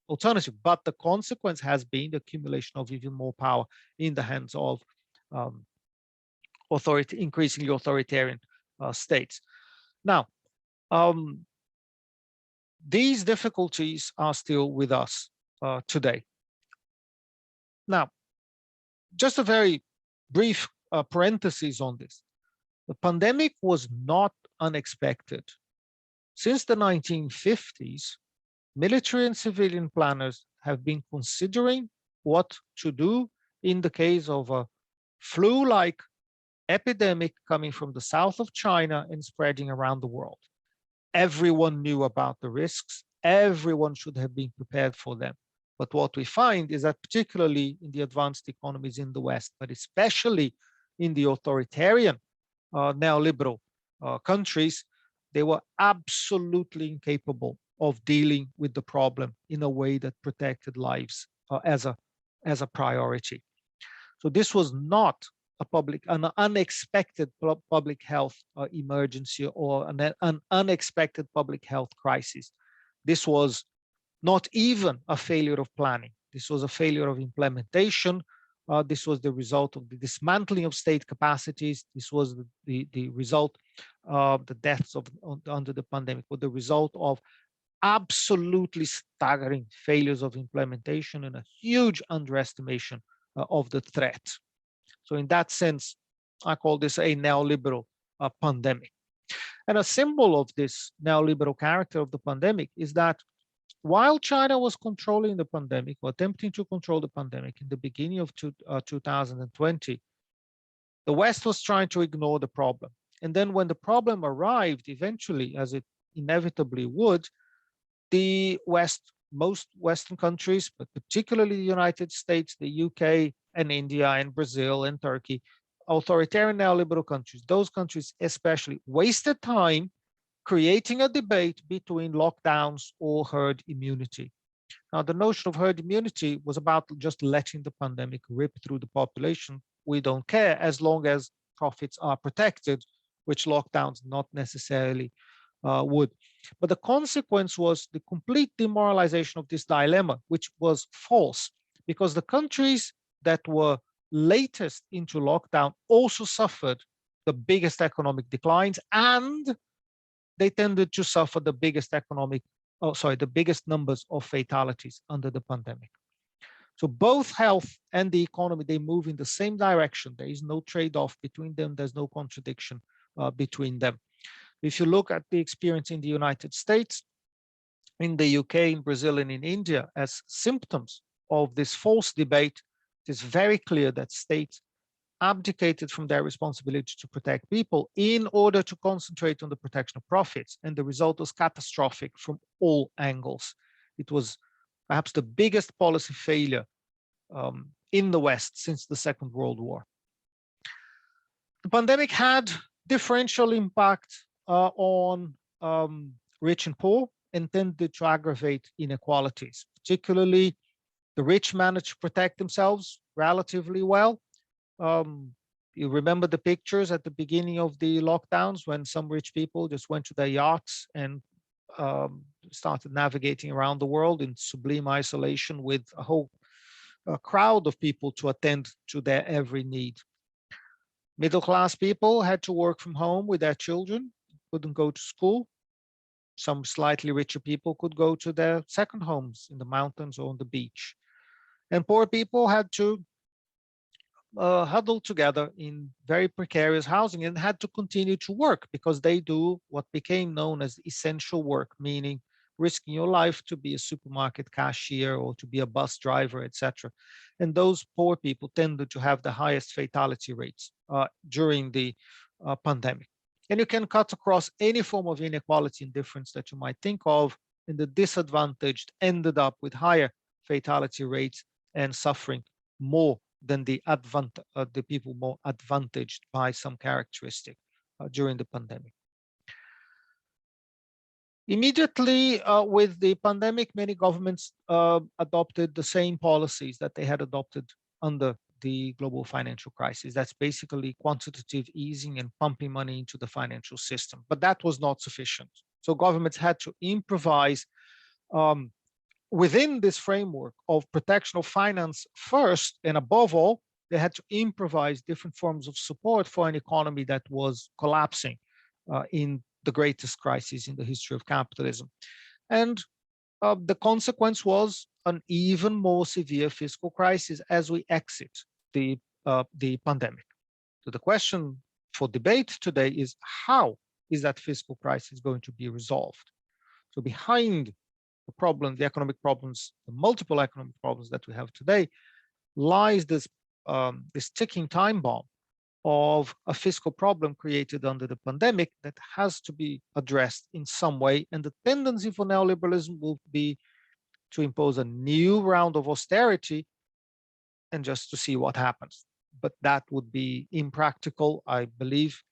[SPEAKER 3] alternative. But the consequence has been the accumulation of even more power in the hands of increasingly authoritarian states. Now, these difficulties are still with us today. Now, just a very brief parenthesis on this. The pandemic was not unexpected. Since the 1950s, military and civilian planners have been considering what to do in the case of a flu-like epidemic coming from the south of China and spreading around the world. Everyone knew about the risks. Everyone should have been prepared for them. But what we find is that particularly in the advanced economies in the West, but especially in the authoritarian neoliberal countries, they were absolutely incapable of dealing with the problem in a way that protected lives as a priority. So this was not an unexpected public health emergency or an unexpected public health crisis. This was not even a failure of planning. This was a failure of implementation. This was the result of the dismantling of state capacities. This was the result of the deaths under the pandemic, or the result of absolutely staggering failures of implementation and a huge underestimation of the threat. So in that sense, I call this a neoliberal pandemic. And a symbol of this neoliberal character of the pandemic is that while China was controlling the pandemic, or attempting to control the pandemic in the beginning of 2020, The West was trying to ignore the problem. And then when the problem arrived, eventually, as it inevitably would, the most Western countries, but particularly the United States, the UK, and India, and Brazil, and Turkey, authoritarian neoliberal countries, those countries especially, wasted time creating a debate between lockdowns or herd immunity. Now, the notion of herd immunity was about just letting the pandemic rip through the population. We don't care as long as profits are protected, which lockdowns not necessarily would. But the consequence was the complete demoralization of this dilemma, which was false, because the countries that were latest into lockdown also suffered the biggest economic declines, and they tended to suffer the biggest the biggest numbers of fatalities under the pandemic. So both health and the economy, they move in the same direction. There is no trade-off between them. There's no contradiction between them. If you look at the experience in the United States, in the UK, in Brazil, and in India, as symptoms of this false debate, it is very clear that states abdicated from their responsibility to protect people in order to concentrate on the protection of profits. And the result was catastrophic from all angles. It was perhaps the biggest policy failure in the West since the Second World War. The pandemic had differential impact on rich and poor, and tended to aggravate inequalities. Particularly, the rich managed to protect themselves relatively well. You remember the pictures at the beginning of the lockdowns when some rich people just went to their yachts and started navigating around the world in sublime isolation with a whole crowd of people to attend to their every need. Middle-class people had to work from home with their children, couldn't go to school. Some slightly richer people could go to their second homes in the mountains or on the beach. And poor people had to huddle together in very precarious housing and had to continue to work because they do what became known as essential work, meaning risking your life to be a supermarket cashier or to be a bus driver, etc. And those poor people tended to have the highest fatality rates during the pandemic. And you can cut across any form of inequality and difference that you might think of, and the disadvantaged ended up with higher fatality rates and suffering more than the people more advantaged by some characteristic during the pandemic. Immediately with the pandemic, many governments adopted the same policies that they had adopted under the global financial crisis. That's basically quantitative easing and pumping money into the financial system. But that was not sufficient. So governments had to improvise within this framework of protection of finance first, and above all, they had to improvise different forms of support for an economy that was collapsing in the greatest crisis in the history of capitalism. And the consequence was an even more severe fiscal crisis as we exit the pandemic. So the question for debate today is, how is that fiscal crisis going to be resolved? So behind the problem, the economic problems, the multiple economic problems that we have today, lies this ticking time bomb of a fiscal problem created under the pandemic that has to be addressed in some way. And the tendency for neoliberalism will be to impose a new round of austerity and just to see what happens. But that would be impractical. I believe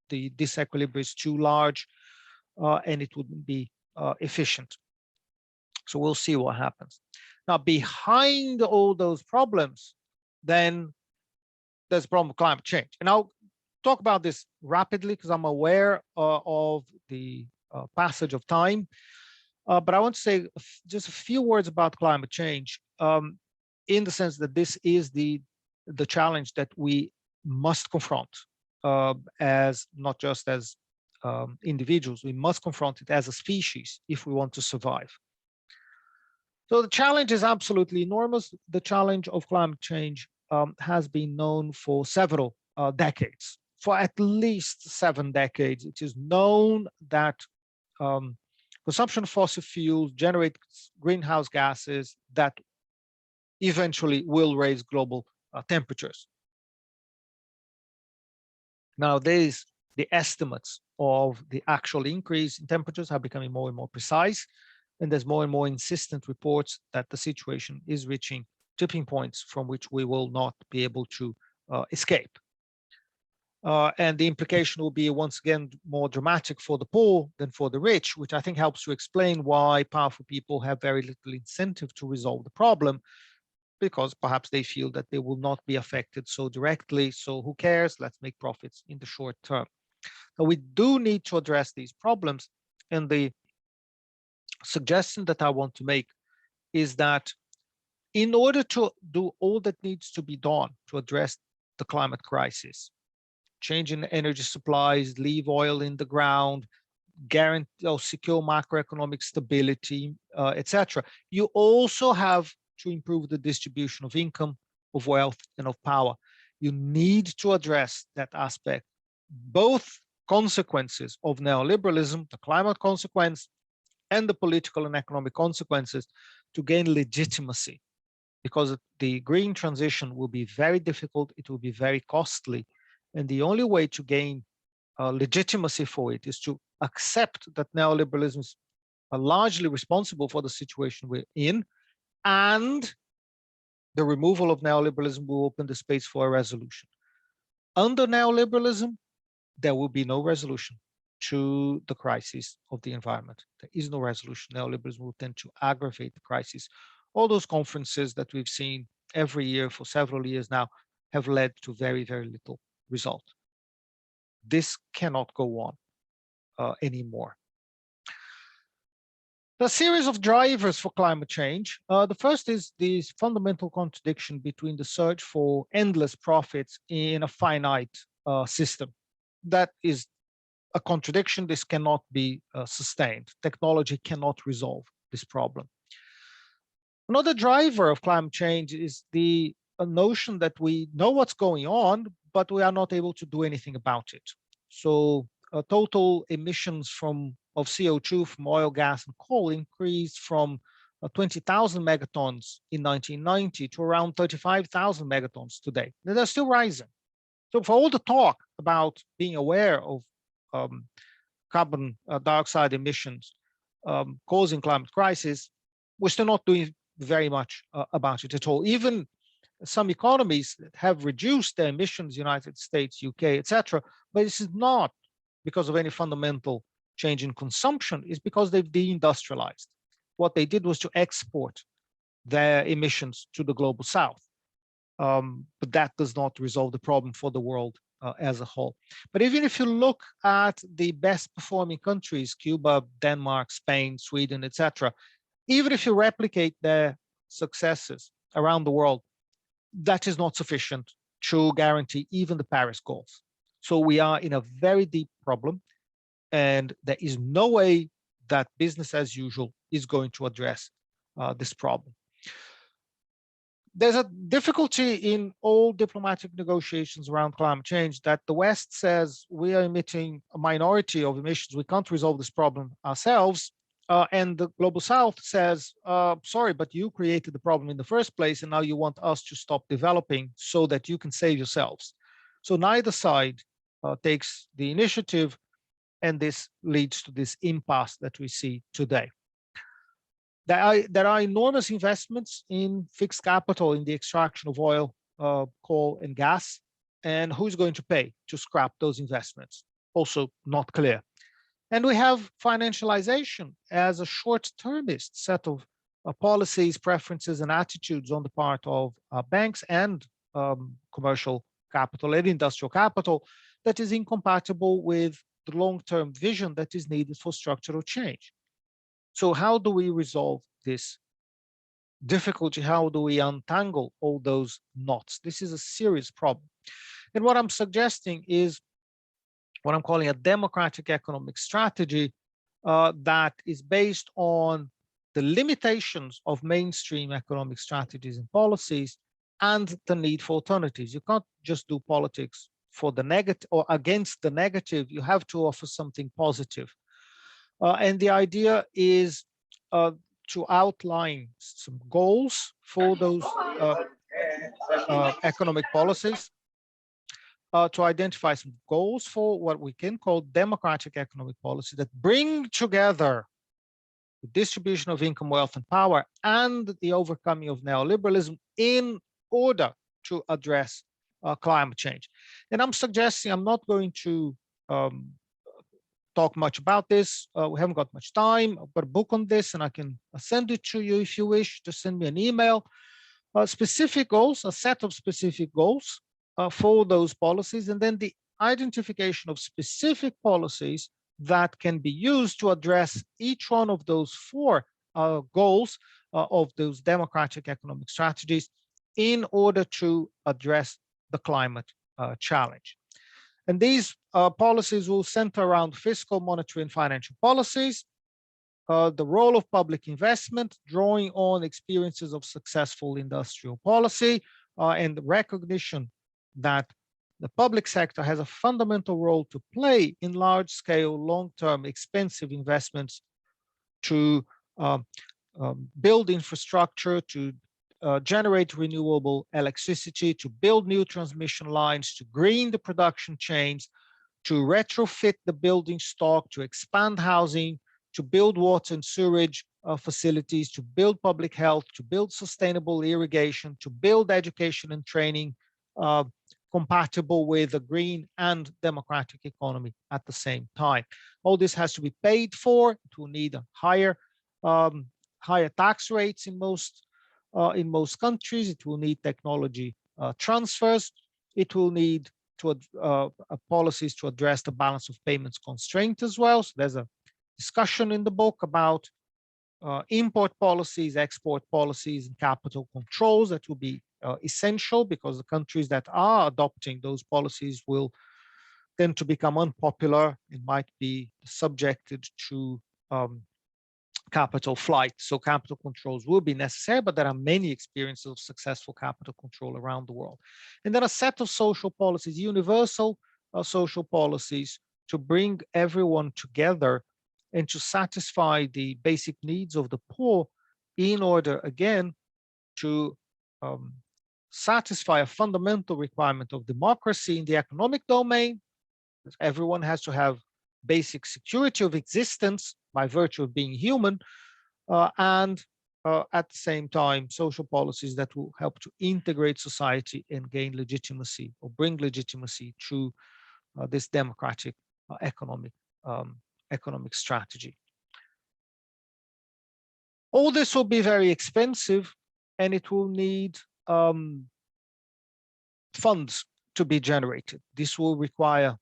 [SPEAKER 3] the disequilibrium is too large and it wouldn't be efficient. So we'll see what happens. Now, behind all those problems, then there's a problem with climate change. And I'll talk about this rapidly because I'm aware of the passage of time. But I want to say just a few words about climate change in the sense that this is the challenge that we must confront as not just as individuals, we must confront it as a species if we want to survive. So the challenge is absolutely enormous. The challenge of climate change has been known for several decades. For at least 7 decades, it is known that consumption of fossil fuels generates greenhouse gases that eventually will raise global temperatures. Now, the estimates of the actual increase in temperatures are becoming more and more precise, and there's more and more insistent reports that the situation is reaching tipping points from which we will not be able to escape. And the implication will be, once again, more dramatic for the poor than for the rich, which I think helps to explain why powerful people have very little incentive to resolve the problem, because perhaps they feel that they will not be affected so directly. So who cares? Let's make profits in the short term. So we do need to address these problems. And the suggestion that I want to make is that in order to do all that needs to be done to address the climate crisis, change in energy supplies, leave oil in the ground, guarantee or secure macroeconomic stability, etc., you also have to improve the distribution of income, of wealth, and of power. You need to address that aspect, both consequences of neoliberalism, the climate consequence, and the political and economic consequences, to gain legitimacy, because the green transition will be very difficult, it will be very costly, and the only way to gain legitimacy for it is to accept that neoliberalism is largely responsible for the situation we're in, and the removal of neoliberalism will open the space for a resolution. Under neoliberalism, there will be no resolution to the crisis of the environment. There is no resolution. Neoliberalism will tend to aggravate the crisis. All those conferences that we've seen every year for several years now have led to very, very little result. This cannot go on anymore. The series of drivers for climate change. The first is this fundamental contradiction between the search for endless profits in a finite system. That is a contradiction. This cannot be sustained. Technology cannot resolve this problem. Another driver of climate change is the notion that we know what's going on, but we are not able to do anything about it. So total emissions of CO2 from oil, gas, and coal increased from 20,000 megatons in 1990 to around 35,000 megatons today. They're still rising. So for all the talk about being aware of carbon dioxide emissions causing climate crisis, we're still not doing very much about it at all. Even some economies have reduced their emissions, United States, UK, etc., but this is not because of any fundamental change in consumption, it's because they've deindustrialized. What they did was to export their emissions to the global south. But that does not resolve the problem for the world as a whole. But even if you look at the best performing countries, Cuba, Denmark, Spain, Sweden, etc., even if you replicate their successes around the world, that is not sufficient to guarantee even the Paris goals. So we are in a very deep problem, and there is no way that business as usual is going to address this problem. There's a difficulty in all diplomatic negotiations around climate change that the West says we are emitting a minority of emissions. We can't resolve this problem ourselves. And the Global South says, sorry, but you created the problem in the first place, and now you want us to stop developing so that you can save yourselves. So neither side takes the initiative, and this leads to this impasse that we see today. There are enormous investments in fixed capital in the extraction of oil, coal, and gas, and who's going to pay to scrap those investments? Also not clear. And we have financialization as a short-termist set of policies, preferences, and attitudes on the part of banks and commercial capital and industrial capital that is incompatible with the long-term vision that is needed for structural change. So how do we resolve this difficulty? How do we untangle all those knots? This is a serious problem. And what I'm suggesting is what I'm calling a democratic economic strategy that is based on the limitations of mainstream economic strategies and policies and the need for alternatives. You can't just do politics for the negative or against the negative. You have to offer something positive. And the idea is to outline some goals for those economic policies to identify some goals for what we can call democratic economic policy that bring together the distribution of income, wealth, and power, and the overcoming of neoliberalism in order to address climate change. And I'm suggesting, I'm not going to talk much about this. We haven't got much time. I've got a book on this, and I can send it to you if you wish. Just send me an email. Specific goals, a set of specific goals for those policies, and then the identification of specific policies that can be used to address each one of those four goals of those democratic economic strategies in order to address the climate challenge. And these policies will center around fiscal, monetary, and financial policies, the role of public investment, drawing on experiences of successful industrial policy, and the recognition that the public sector has a fundamental role to play in large-scale, long-term, expensive investments to build infrastructure, to generate renewable electricity, to build new transmission lines, to green the production chains, to retrofit the building stock, to expand housing, to build water and sewage facilities, to build public health, to build sustainable irrigation, to build education and training compatible with a green and democratic economy at the same time. All this has to be paid for. It will need a higher tax rates in most countries. It will need technology transfers. It will need policies to address the balance of payments constraint as well. So there's a discussion in the book about import policies, export policies, and capital controls that will be essential, because the countries that are adopting those policies will tend to become unpopular and might be subjected to capital flight. So capital controls will be necessary, but there are many experiences of successful capital control around the world. And then a set of social policies, universal social policies, to bring everyone together and to satisfy the basic needs of the poor in order, again, to satisfy a fundamental requirement of democracy in the economic domain. Everyone has to have basic security of existence by virtue of being human, and at the same time, social policies that will help to integrate society and gain legitimacy, or bring legitimacy to this democratic economic strategy. All this will be very expensive, and it will need funds to be generated. This will require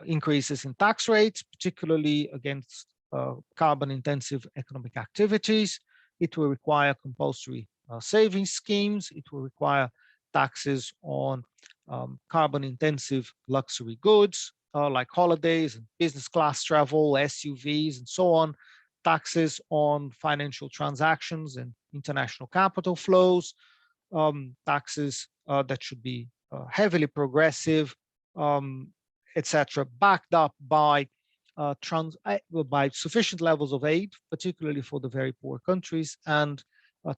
[SPEAKER 3] increases in tax rates, particularly against carbon-intensive economic activities. It will require compulsory savings schemes. It will require taxes on carbon-intensive luxury goods, like holidays and business class travel, SUVs, and so on, taxes on financial transactions and international capital flows, taxes that should be heavily progressive, etc., backed up by sufficient levels of aid, particularly for the very poor countries, and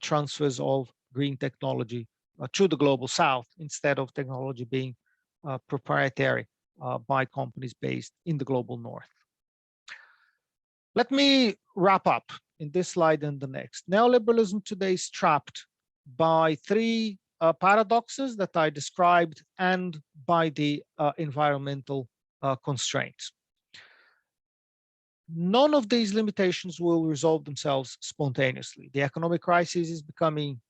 [SPEAKER 3] transfers of green technology to the global south, instead of technology being proprietary by companies based in the global north. Let me wrap up in this slide and the next. Neoliberalism today is trapped by three paradoxes that I described, and by the environmental constraints. None of these limitations will resolve themselves spontaneously. The economic crisis is becoming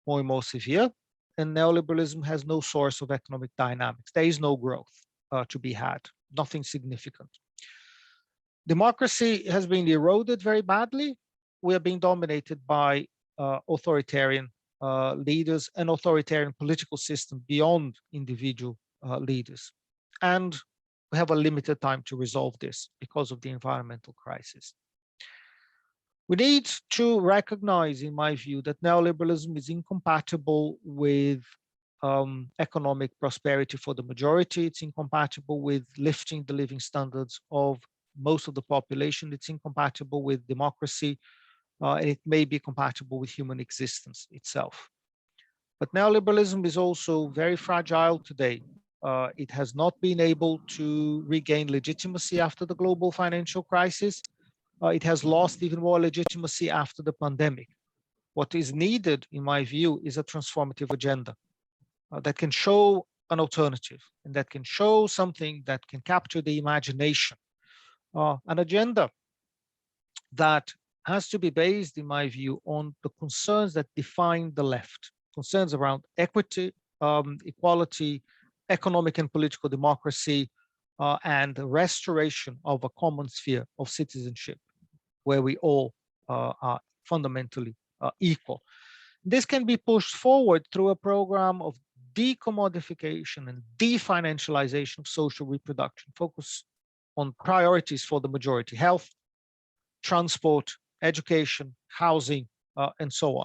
[SPEAKER 3] more and more severe, and neoliberalism has no source of economic dynamics. There is no growth to be had, nothing significant. Democracy has been eroded very badly. We are being dominated by authoritarian leaders, and authoritarian political system beyond individual leaders. And we have a limited time to resolve this because of the environmental crisis. We need to recognize, in my view, that neoliberalism is incompatible with economic prosperity for the majority. It's incompatible with lifting the living standards of most of the population. It's incompatible with democracy. And it may be compatible with human existence itself. But neoliberalism is also very fragile today. it has not been able to regain legitimacy after the global financial crisis. It has lost even more legitimacy after the pandemic. What is needed, in my view, is a transformative agenda that can show an alternative and that can show something that can capture the imagination. An agenda that has to be based, in my view, on the concerns that define the left, concerns around equity, equality, economic and political democracy, and the restoration of a common sphere of citizenship, where we all are fundamentally equal. This can be pushed forward through a program of decommodification and definancialization of social reproduction, focus on priorities for the majority: health, transport, education, housing, and so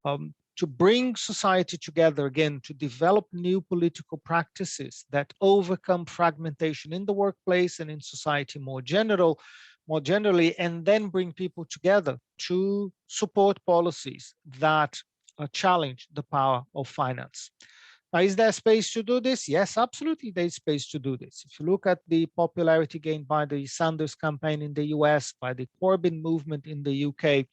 [SPEAKER 3] on. To bring society together again, to develop new political practices that overcome fragmentation in the workplace and in society more generally, and then bring people together to support policies that challenge the power of finance. Now, is there space to do this? Yes, absolutely, there's space to do this. If you look at the popularity gained by the Sanders campaign in the US, by the Corbyn movement in the UK,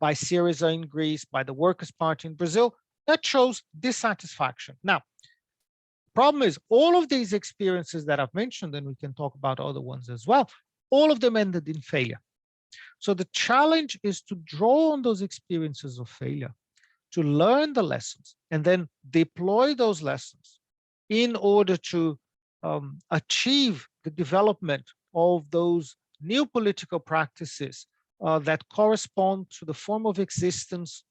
[SPEAKER 3] by Syriza in Greece, by the Workers' Party in Brazil, that shows dissatisfaction. Now, problem is, all of these experiences that I've mentioned, and we can talk about other ones as well, all of them ended in failure. So the challenge is to draw on those experiences of failure, to learn the lessons, and then deploy those lessons in order to achieve the development of those new political practices that correspond to the form of existence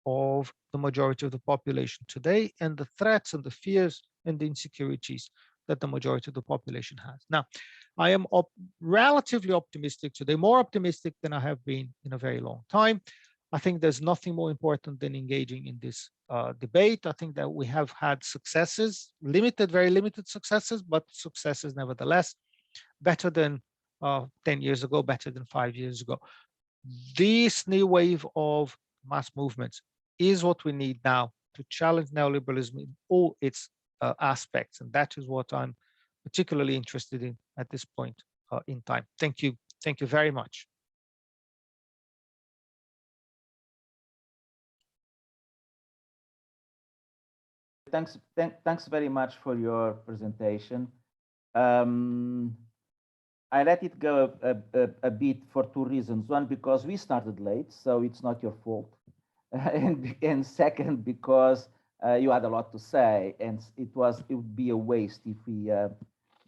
[SPEAKER 3] of the majority of the population today, and the threats and the fears and the insecurities that the majority of the population has. Now, I am relatively optimistic today, more optimistic than I have been in a very long time. I think there's nothing more important than engaging in this debate. I think that we have had successes, very limited successes, but successes nevertheless, better than 10 years ago, better than 5 years ago. This new wave of mass movements is what we need now to challenge neoliberalism in all its aspects. And that is what I'm particularly interested in at this point in time. Thank you. Thank you very much.
[SPEAKER 1] Thanks very much for your presentation. I let it go a bit for two reasons. One, because we started late, so it's not your fault. And second, because you had a lot to say, and it would be a waste if we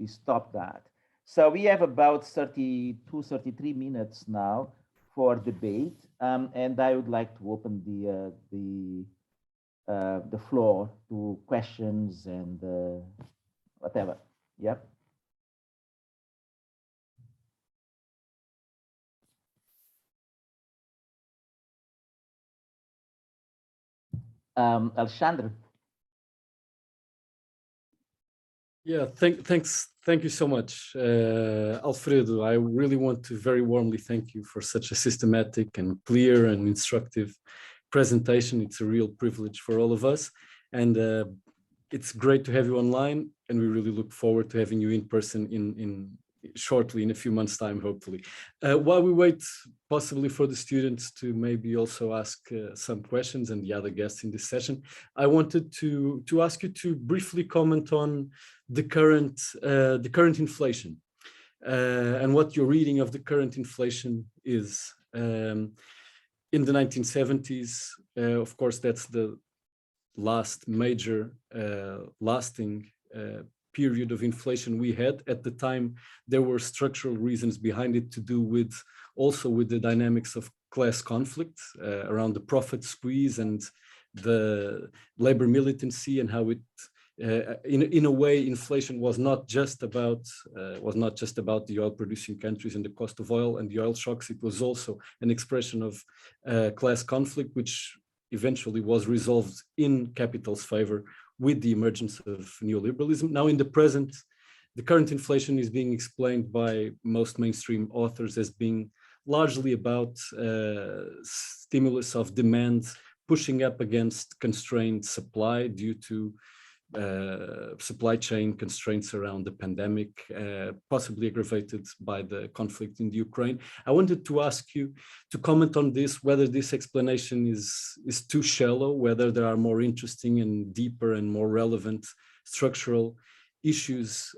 [SPEAKER 1] stopped that. So we have about 32, 33 minutes now for debate, and I would like to open the floor to questions and whatever. Yep. Alexandre.
[SPEAKER 5] Yeah, thank you so much, Alfredo. I really want to very warmly thank you for such a systematic and clear and instructive presentation. It's a real privilege for all of us, and it's great to have you online, and we really look forward to having you in person shortly, in a few months' time, hopefully. While we wait possibly for the students to maybe also ask some questions, and the other guests in this session, I wanted to ask you to briefly comment on the current inflation and what your reading of the current inflation is. In the 1970s, of course, that's the last major lasting period of inflation we had. At the time, there were structural reasons behind it to do with also with the dynamics of class conflict around the profit squeeze and the labor militancy, and how it in a way inflation was not just about the oil producing countries and the cost of oil and the oil shocks. It was also an expression of class conflict, which eventually was resolved in capital's favor with the emergence of neoliberalism. Now in the present, the current inflation is being explained by most mainstream authors as being largely about stimulus of demand pushing up against constrained supply due to supply chain constraints around the pandemic, possibly aggravated by the conflict in the Ukraine. I wanted to ask you to comment on this, whether this explanation is too shallow, whether there are more interesting and deeper and more relevant structural issues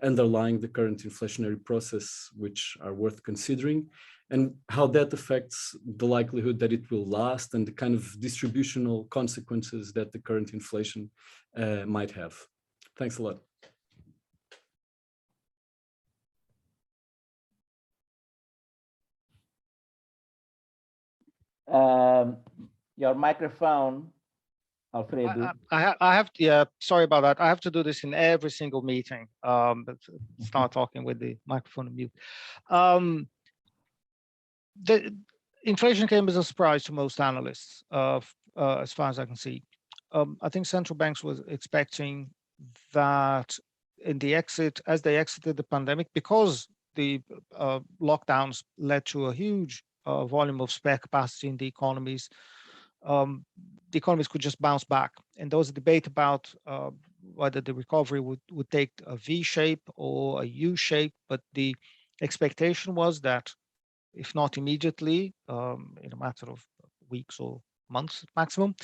[SPEAKER 5] underlying the current inflationary process, which are worth considering, and how that affects the likelihood that it will last and the kind of distributional consequences that the current inflation might have. Thanks a lot.
[SPEAKER 1] Your microphone, Alfredo.
[SPEAKER 3] I have to, yeah, sorry about that. I have to do this in every single meeting, but start talking with the microphone on mute. The inflation came as a surprise to most analysts, as far as I can see. I think central banks was expecting that as they exited the pandemic, because the lockdowns led to a huge volume of spare capacity in the economies could just bounce back. And there was a debate about whether the recovery would take a V shape or a U shape, but the expectation was that if not immediately, in a matter of weeks or months maximum,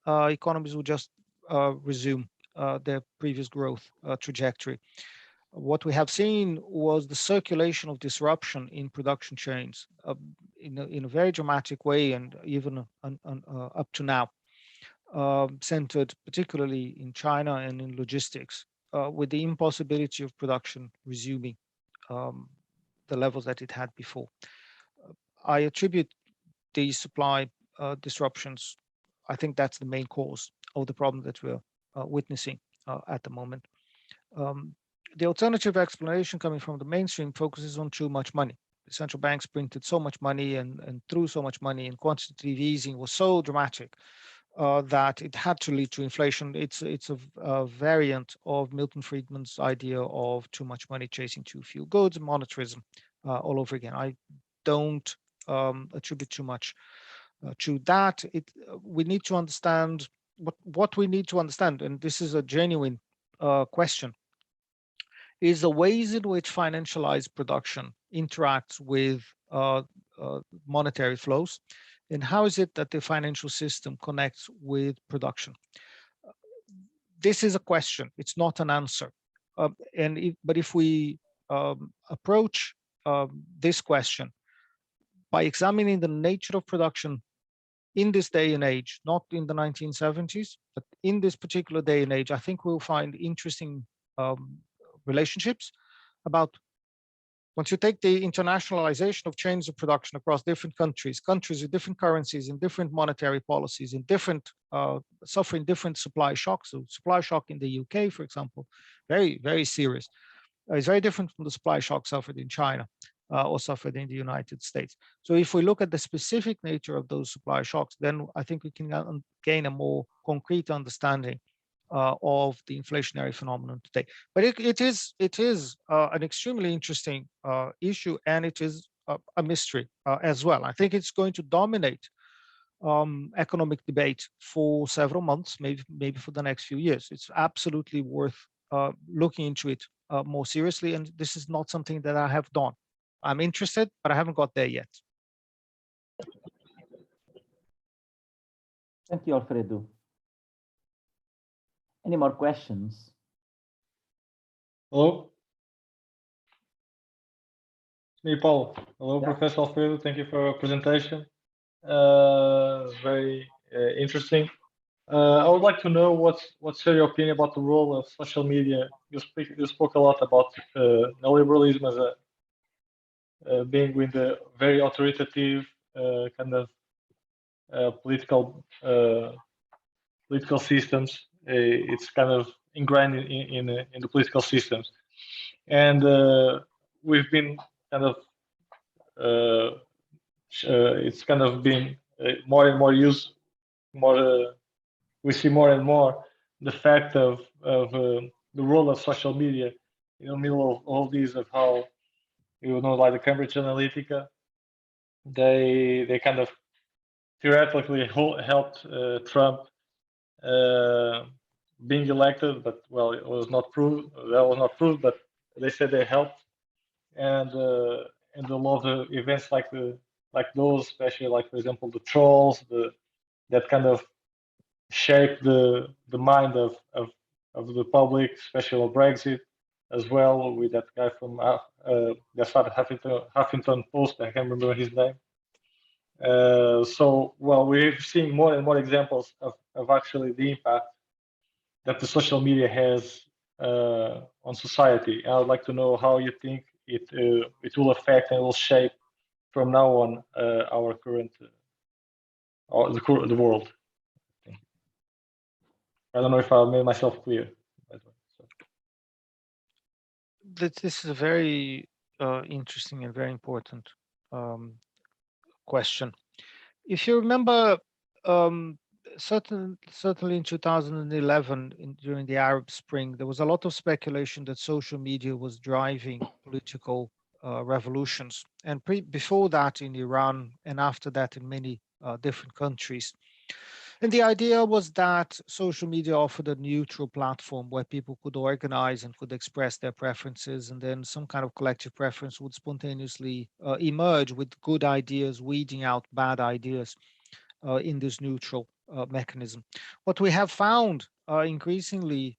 [SPEAKER 3] economies would just resume their previous growth trajectory. What we have seen was the circulation of disruption in production chains in a very dramatic way, and even up to now, centered particularly in China and in logistics, with the impossibility of production resuming the levels that it had before. I attribute these supply disruptions. I think that's the main cause of the problem that we're witnessing at the moment. The alternative explanation coming from the mainstream focuses on too much money. The central banks printed so much money and threw so much money, and quantitative easing was so dramatic that it had to lead to inflation. It's a variant of Milton Friedman's idea of too much money chasing too few goods, monetarism all over again. I don't attribute too much to that. We need to understand what we need to understand, and this is a genuine question, is the ways in which financialized production interacts with monetary flows, and how is it that the financial system connects with production. This is a question, it's not an answer. But if we approach this question by examining the nature of production in this day and age, not in the 1970s, but in this particular day and age, I think we'll find interesting relationships about, once you take the internationalization of chains of production across different countries with different currencies and different monetary policies and different suffering different supply shocks. So supply shock in the UK, for example, very, very serious. It's very different from the supply shock suffered in China or suffered in the United States. So if we look at the specific nature of those supply shocks, then I think we can gain a more concrete understanding of the inflationary phenomenon today. But it is an extremely interesting issue, and it is a mystery as well. I think it's going to dominate economic debate for several months, maybe for the next few years. It's absolutely worth looking into it more seriously, and this is not something that I have done. I'm interested, but I haven't got there yet.
[SPEAKER 1] Thank you, Alfredo. Any more questions?
[SPEAKER 2] Hello. It's me, Paul. Hello,
[SPEAKER 1] Yeah.
[SPEAKER 2] Professor Alfredo. Thank you for your presentation. Very interesting. I would like to know what's your opinion about the role of social media. You spoke a lot about neoliberalism as being with a very authoritative kind of political systems. It's kind of ingrained in the political systems, and we've been kind of it's kind of been more and more used. We see more and more the fact of the role of social media in the middle of all these, of how, you know, like the Cambridge Analytica, they kind of theoretically helped Trump being elected, but well, it was not proved. That was not proved, but they said they helped, and a lot of events like those, especially like for example the trolls, that kind of shape the mind of the public, especially on Brexit, as well with that guy from that started Huffington Post. I can't remember his name. So well, we're seeing more and more examples of actually the impact that the social media has on society. I would like to know how you think it will affect and will shape from now on our current the world. Thank you. I don't know if I made myself clear.
[SPEAKER 3] This is a very interesting and very important question. If you remember, certainly in 2011, during the Arab Spring, there was a lot of speculation that social media was driving political revolutions. And before that in Iran, and after that in many different countries. And the idea was that social media offered a neutral platform where people could organize and could express their preferences, and then some kind of collective preference would spontaneously emerge with good ideas, weeding out bad ideas in this neutral mechanism. What we have found increasingly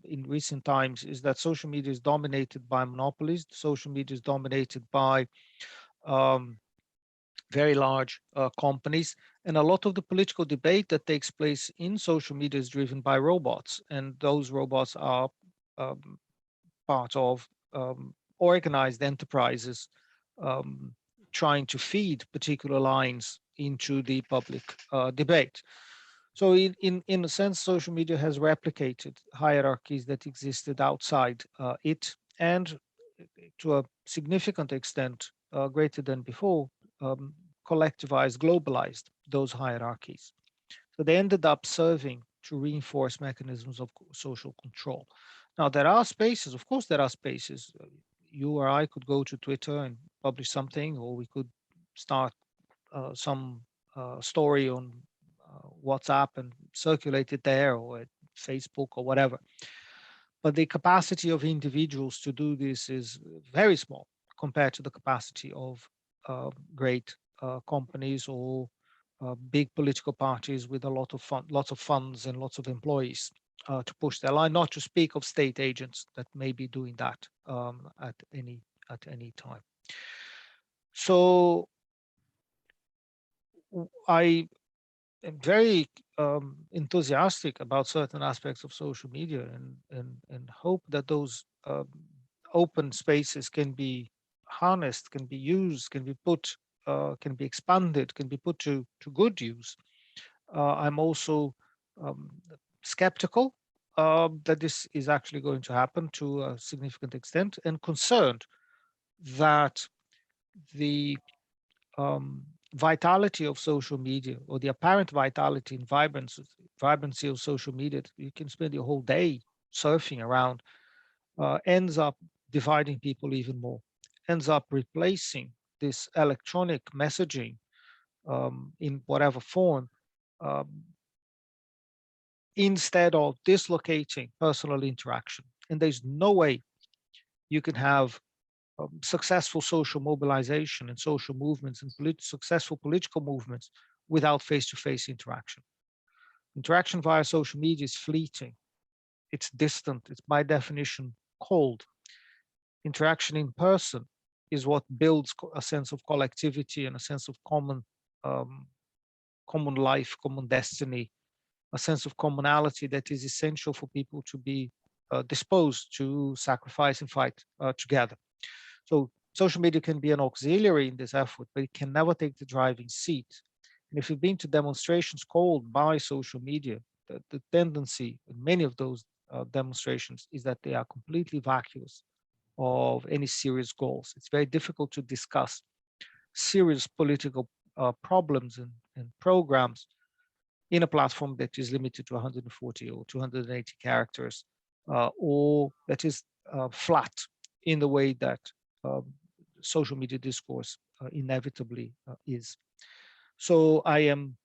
[SPEAKER 3] in recent times is that social media is dominated by monopolies. Social media is dominated by very large companies, and a lot of the political debate that takes place in social media is driven by robots, and those robots are part of organized enterprises trying to feed particular lines into the public debate. So in a sense, social media has replicated hierarchies that existed outside it, and to a significant extent, greater than before, collectivized, globalized those hierarchies. So they ended up serving to reinforce mechanisms of social control. Now, there are spaces, of course, there are spaces. You or I could go to Twitter and publish something, or we could start some story on WhatsApp and circulate it there, or at Facebook or whatever. But the capacity of individuals to do this is very small compared to the capacity of great companies or big political parties with a lot of lots of funds and lots of employees to push their line. Not to speak of state agents that may be doing that at any time. So I am very enthusiastic about certain aspects of social media, and hope that those open spaces can be harnessed, can be used, can be put, can be expanded, can be put to good use. I'm also skeptical that this is actually going to happen to a significant extent, and concerned that the vitality of social media, or the apparent vitality and vibrancy of social media, you can spend your whole day surfing around, ends up dividing people even more, ends up replacing this electronic messaging in whatever form, instead of dislocating personal interaction. And there's no way you can have successful social mobilization and social movements and successful political movements without face-to-face interaction. Interaction via social media is fleeting. It's distant. It's by definition cold. Interaction in person is what builds a sense of collectivity and a sense of common life, common destiny, a sense of commonality that is essential for people to be disposed to sacrifice and fight together. So social media can be an auxiliary in this effort, but it can never take the driving seat. And if you've been to demonstrations called by social media, the tendency in many of those demonstrations is that they are completely vacuous of any serious goals. It's very difficult to discuss serious political problems and programs in a platform that is limited to 140 or 280 characters, or that is flat in the way that social media discourse inevitably is. So I am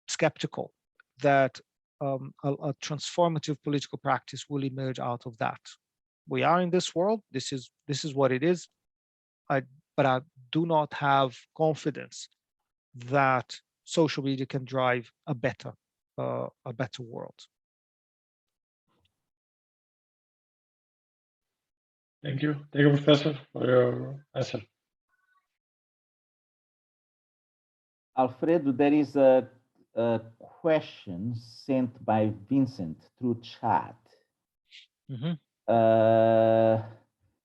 [SPEAKER 3] skeptical that a transformative political practice will emerge out of that. We are in this world. This is what it is. But I do not have confidence that social media can drive a better world.
[SPEAKER 2] Thank you, Professor, for your answer.
[SPEAKER 1] Alfredo, there is a question sent by Vincent through chat.
[SPEAKER 3] Mm-hmm.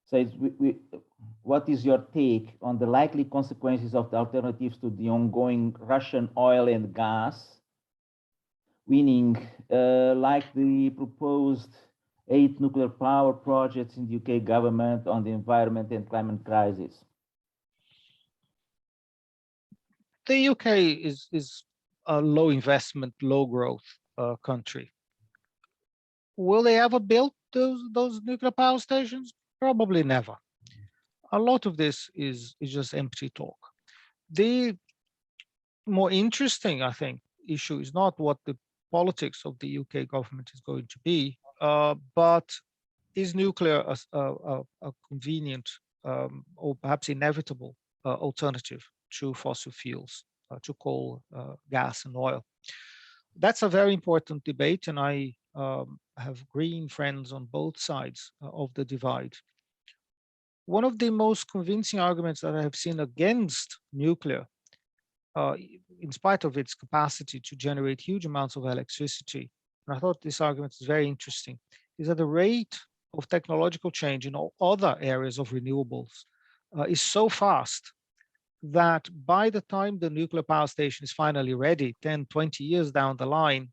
[SPEAKER 1] Says, what is your take on the likely consequences of the alternatives to the ongoing Russian oil and gas winning, like the proposed 8 nuclear power projects in the UK government on the environment and climate crisis?
[SPEAKER 3] The UK is a low investment, low growth country. Will they ever build those nuclear power stations? Probably never. A lot of this is just empty talk. The more interesting, I think, issue is not what the politics of the UK government is going to be, but is nuclear a convenient or perhaps inevitable alternative to fossil fuels, to coal, gas, and oil? That's a very important debate, and I have green friends on both sides of the divide. One of the most convincing arguments that I have seen against nuclear, in spite of its capacity to generate huge amounts of electricity, and I thought this argument is very interesting, is that the rate of technological change in all other areas of renewables is so fast that by the time the nuclear power station is finally ready, 10, 20 years down the line,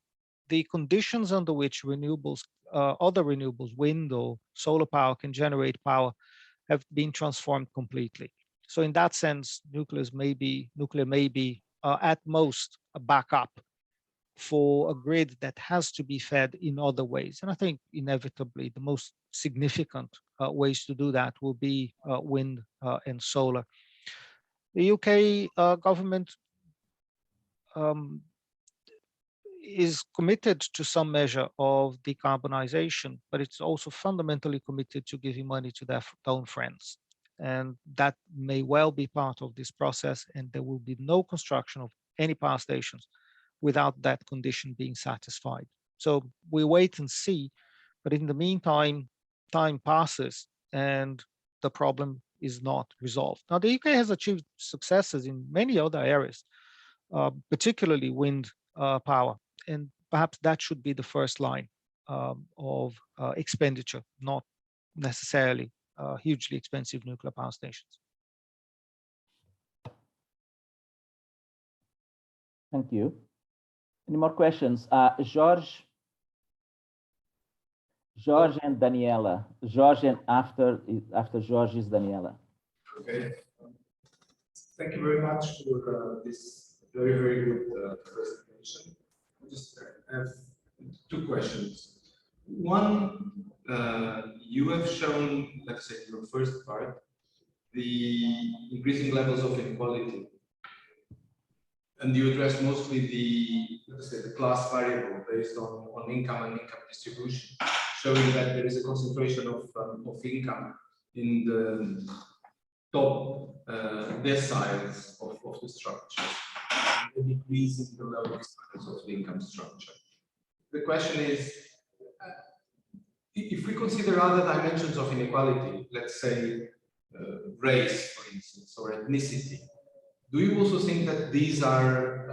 [SPEAKER 3] the conditions under which renewables, other renewables, wind or solar power, can generate power have been transformed completely. So in that sense, nuclear may be at most a backup for a grid that has to be fed in other ways. And I think inevitably the most significant ways to do that will be wind and solar. The UK government is committed to some measure of decarbonization, but it's also fundamentally committed to giving money to their own friends. And that may well be part of this process, and there will be no construction of any power stations without that condition being satisfied. So we wait and see, but in the meantime, time passes and the problem is not resolved. Now, the UK has achieved successes in many other areas, particularly wind power, and perhaps that should be the first line of expenditure, not necessarily hugely expensive nuclear power stations.
[SPEAKER 1] Thank you. Any more questions? George and Daniela. George, and after George is Daniela.
[SPEAKER 6] Okay. Thank you very much for this very, very good presentation. I just have 2 questions. One, you have shown, let's say, your first part, the increasing levels of inequality. And you address mostly the, let's say, the class variable based on income and income distribution, showing that there is a concentration of income in the top deciles of the structure, and a decrease in the lower deciles of the income structure. The question is, if we consider other dimensions of inequality, let's say race, for instance, or ethnicity, do you also think that these are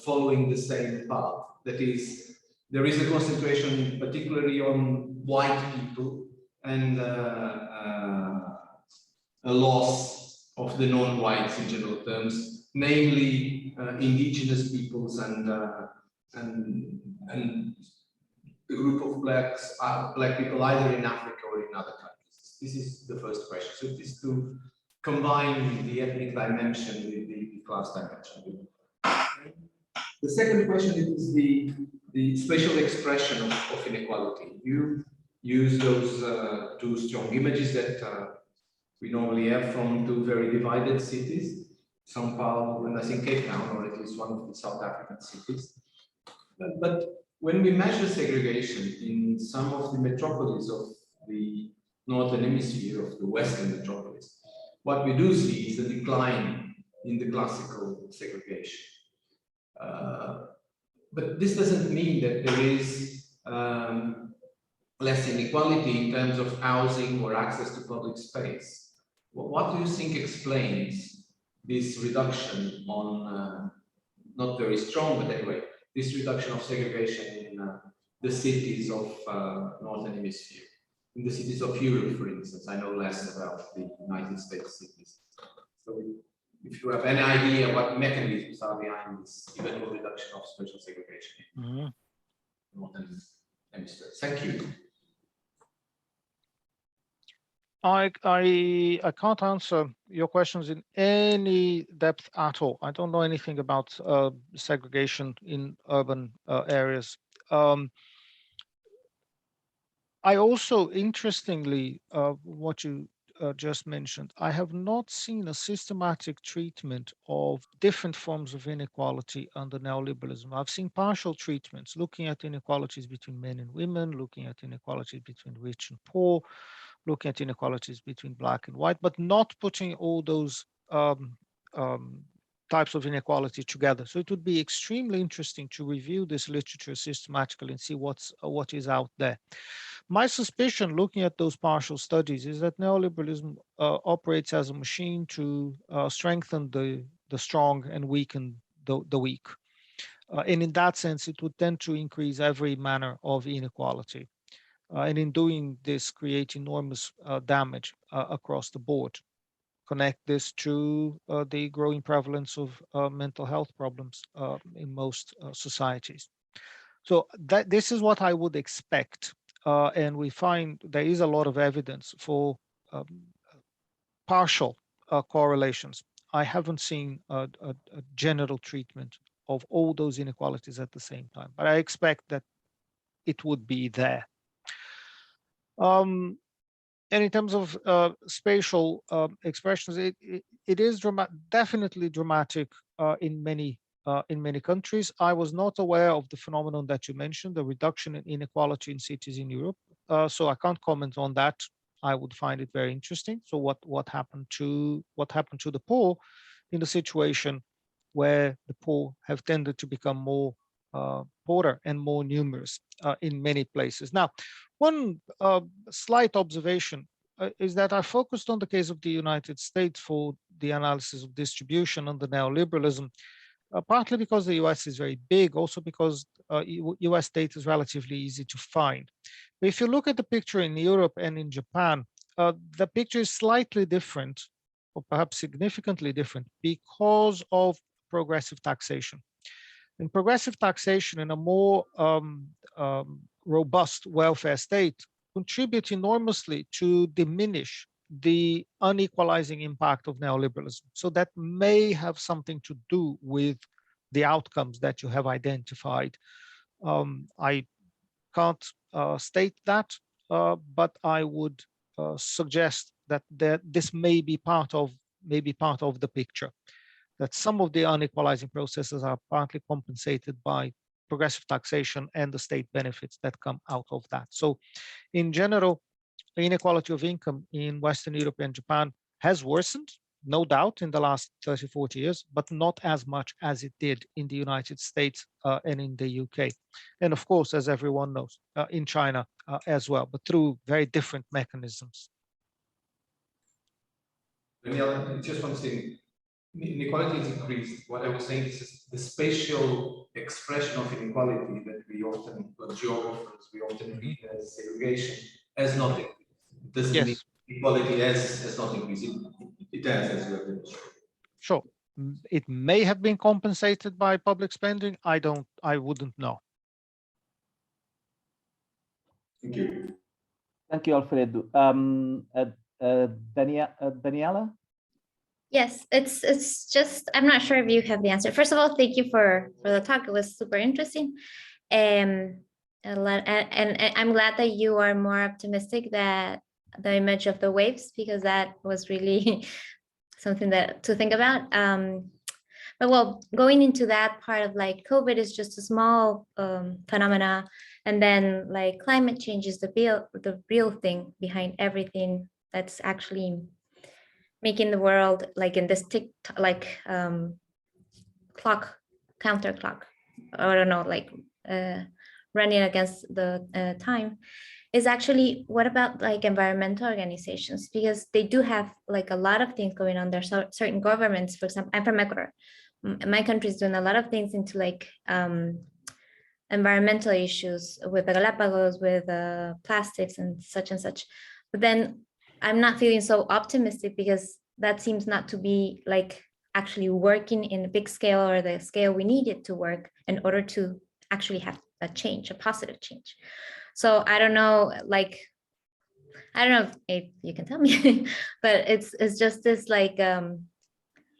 [SPEAKER 6] following the same path? That is, there is a concentration particularly on white people and a loss of the non-whites in general terms, namely indigenous peoples and the group of black people either in Africa or in other countries. This is the first question. So it is to combine the ethnic dimension with the class dimension. The second question is the spatial expression of inequality. You use those 2 strong images that we normally have from 2 very divided cities, São Paulo and I think Cape Town, or at least one of the South African cities. But when we measure segregation in some of the metropolis of the Northern Hemisphere, of the Western metropolis, what we do see is a decline in the classical segregation. But this doesn't mean that there is less inequality in terms of housing or access to public space. What do you think explains this reduction on, not very strong, but anyway, this reduction of segregation in the cities of Northern Hemisphere? In the cities of Europe, for instance, I know less about the United States cities. So if you have any idea what mechanisms are behind this eventual reduction of spatial segregation in Northern Hemisphere. Thank you.
[SPEAKER 3] I can't answer your questions in any depth at all. I don't know anything about segregation in urban areas. I also, interestingly, what you just mentioned, I have not seen a systematic treatment of different forms of inequality under neoliberalism. I've seen partial treatments, looking at inequalities between men and women, looking at inequalities between rich and poor, looking at inequalities between black and white, but not putting all those types of inequality together. So it would be extremely interesting to review this literature systematically and see what is out there. My suspicion, looking at those partial studies, is that neoliberalism operates as a machine to strengthen the strong and weaken the weak. And in that sense, it would tend to increase every manner of inequality. And in doing this, create enormous damage across the board. Connect this to the growing prevalence of mental health problems in most societies. So this is what I would expect. And we find there is a lot of evidence for partial correlations. I haven't seen a general treatment of all those inequalities at the same time, but I expect that it would be there. And in terms of spatial expressions, it is definitely dramatic in many countries. I was not aware of the phenomenon that you mentioned, the reduction in inequality in cities in Europe. So I can't comment on that. I would find it very interesting. So what happened to the poor in the situation where the poor have tended to become more poorer and more numerous in many places. Now, one slight observation is that I focused on the case of the United States for the analysis of distribution under neoliberalism, partly because the US is very big, also because US data is relatively easy to find. But if you look at the picture in Europe and in Japan, the picture is slightly different, or perhaps significantly different, because of progressive taxation. In progressive taxation, in a more robust welfare state, contribute enormously to diminish the unequalizing impact of neoliberalism. So that may have something to do with the outcomes that you have identified. I can't state that, but I would suggest that this may be part of the picture. That some of the unequalizing processes are partly compensated by progressive taxation and the state benefits that come out of that. So in general, the inequality of income in Western Europe and Japan has worsened, no doubt, in the last 30, 40 years, but not as much as it did in the United States and in the UK. And of course, as everyone knows, in China as well, but through very different mechanisms.
[SPEAKER 6] Daniel, just one thing. Inequality is increased. What I was saying is the spatial expression of inequality that we often, geographers, we often read as segregation, has not increased. It doesn't mean equality has not increased. It has, as you have demonstrated.
[SPEAKER 3] Sure. It may have been compensated by public spending. I wouldn't know.
[SPEAKER 6] Thank you.
[SPEAKER 1] Thank you, Alfredo. Daniela?
[SPEAKER 4] Yes, it's just, I'm not sure if you have the answer. First of all, thank you for the talk. It was super interesting. And I'm glad that you are more optimistic that the image of the waves, because that was really something to think about. But well, going into that part of like COVID is just a small phenomena, and then like climate change is the real thing behind everything that's actually making the world like in this tick like clock, counter clock, I don't know, like running against the time, is actually what about like environmental organizations, because they do have like a lot of things going on there. So certain governments, for example, I'm from Ecuador, my country is doing a lot of things into like environmental issues with the Galapagos, with plastics and such. But then I'm not feeling so optimistic because that seems not to be like actually working in a big scale or the scale we need it to work in order to actually have a change, a positive change. So I don't know, like, I don't know if you can tell me, but it's just this like,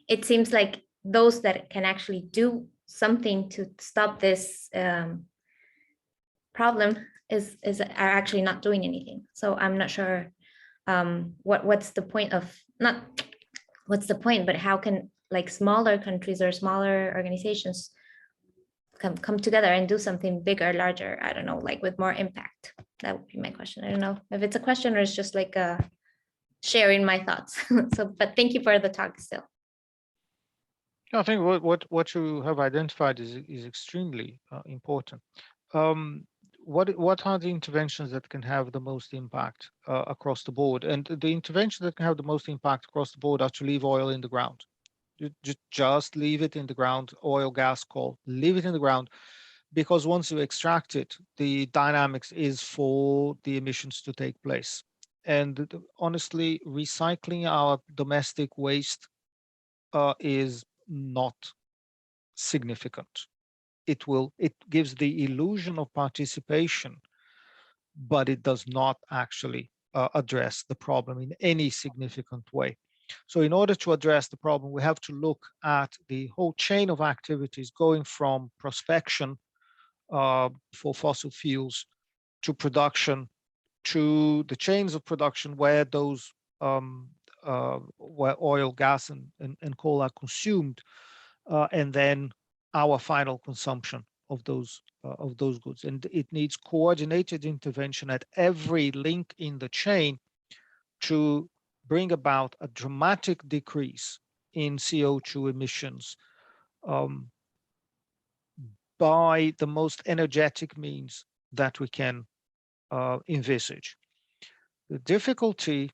[SPEAKER 4] it seems like those that can actually do something to stop this problem are actually not doing anything. So I'm not sure what's the point of, not what's the point, but how can like smaller countries or smaller organizations come together and do something bigger, larger, I don't know, like with more impact? That would be my question. I don't know if it's a question or it's just like sharing my thoughts. So, but thank you for the talk still.
[SPEAKER 3] I think what you have identified is extremely important. What are the interventions that can have the most impact across the board? And the interventions that can have the most impact across the board are to leave oil in the ground. Just leave it in the ground, oil, gas, coal, leave it in the ground, because once you extract it, the dynamics is for the emissions to take place. And honestly, recycling our domestic waste is not significant. It gives the illusion of participation, but it does not actually address the problem in any significant way. So in order to address the problem, we have to look at the whole chain of activities going from prospection for fossil fuels to production, to the chains of production where those where oil, gas, and coal are consumed, and then our final consumption of those goods. And it needs coordinated intervention at every link in the chain to bring about a dramatic decrease in CO2 emissions by the most energetic means that we can envisage. The difficulty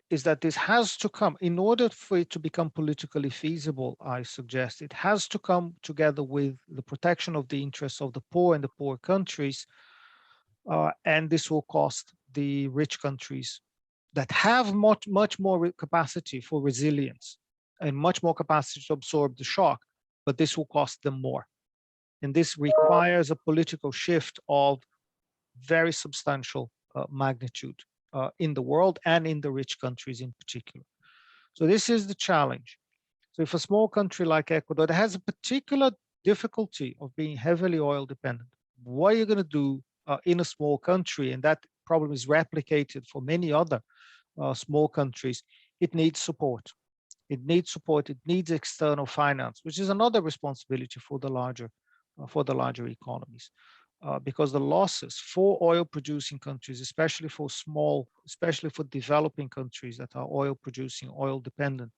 [SPEAKER 3] is that this has to come, in order for it to become politically feasible, I suggest, it has to come together with the protection of the interests of the poor and the poor countries, and this will cost the rich countries that have much more capacity for resilience and much more capacity to absorb the shock, but this will cost them more. And this requires a political shift of very substantial magnitude in the world and in the rich countries in particular. So this is the challenge. So if a small country like Ecuador that has a particular difficulty of being heavily oil dependent, what are you going to do in a small country? And that problem is replicated for many other small countries. It needs support. It needs support. It needs external finance, which is another responsibility for the larger economies. Because the losses for oil-producing countries, especially for developing countries that are oil-producing, oil-dependent,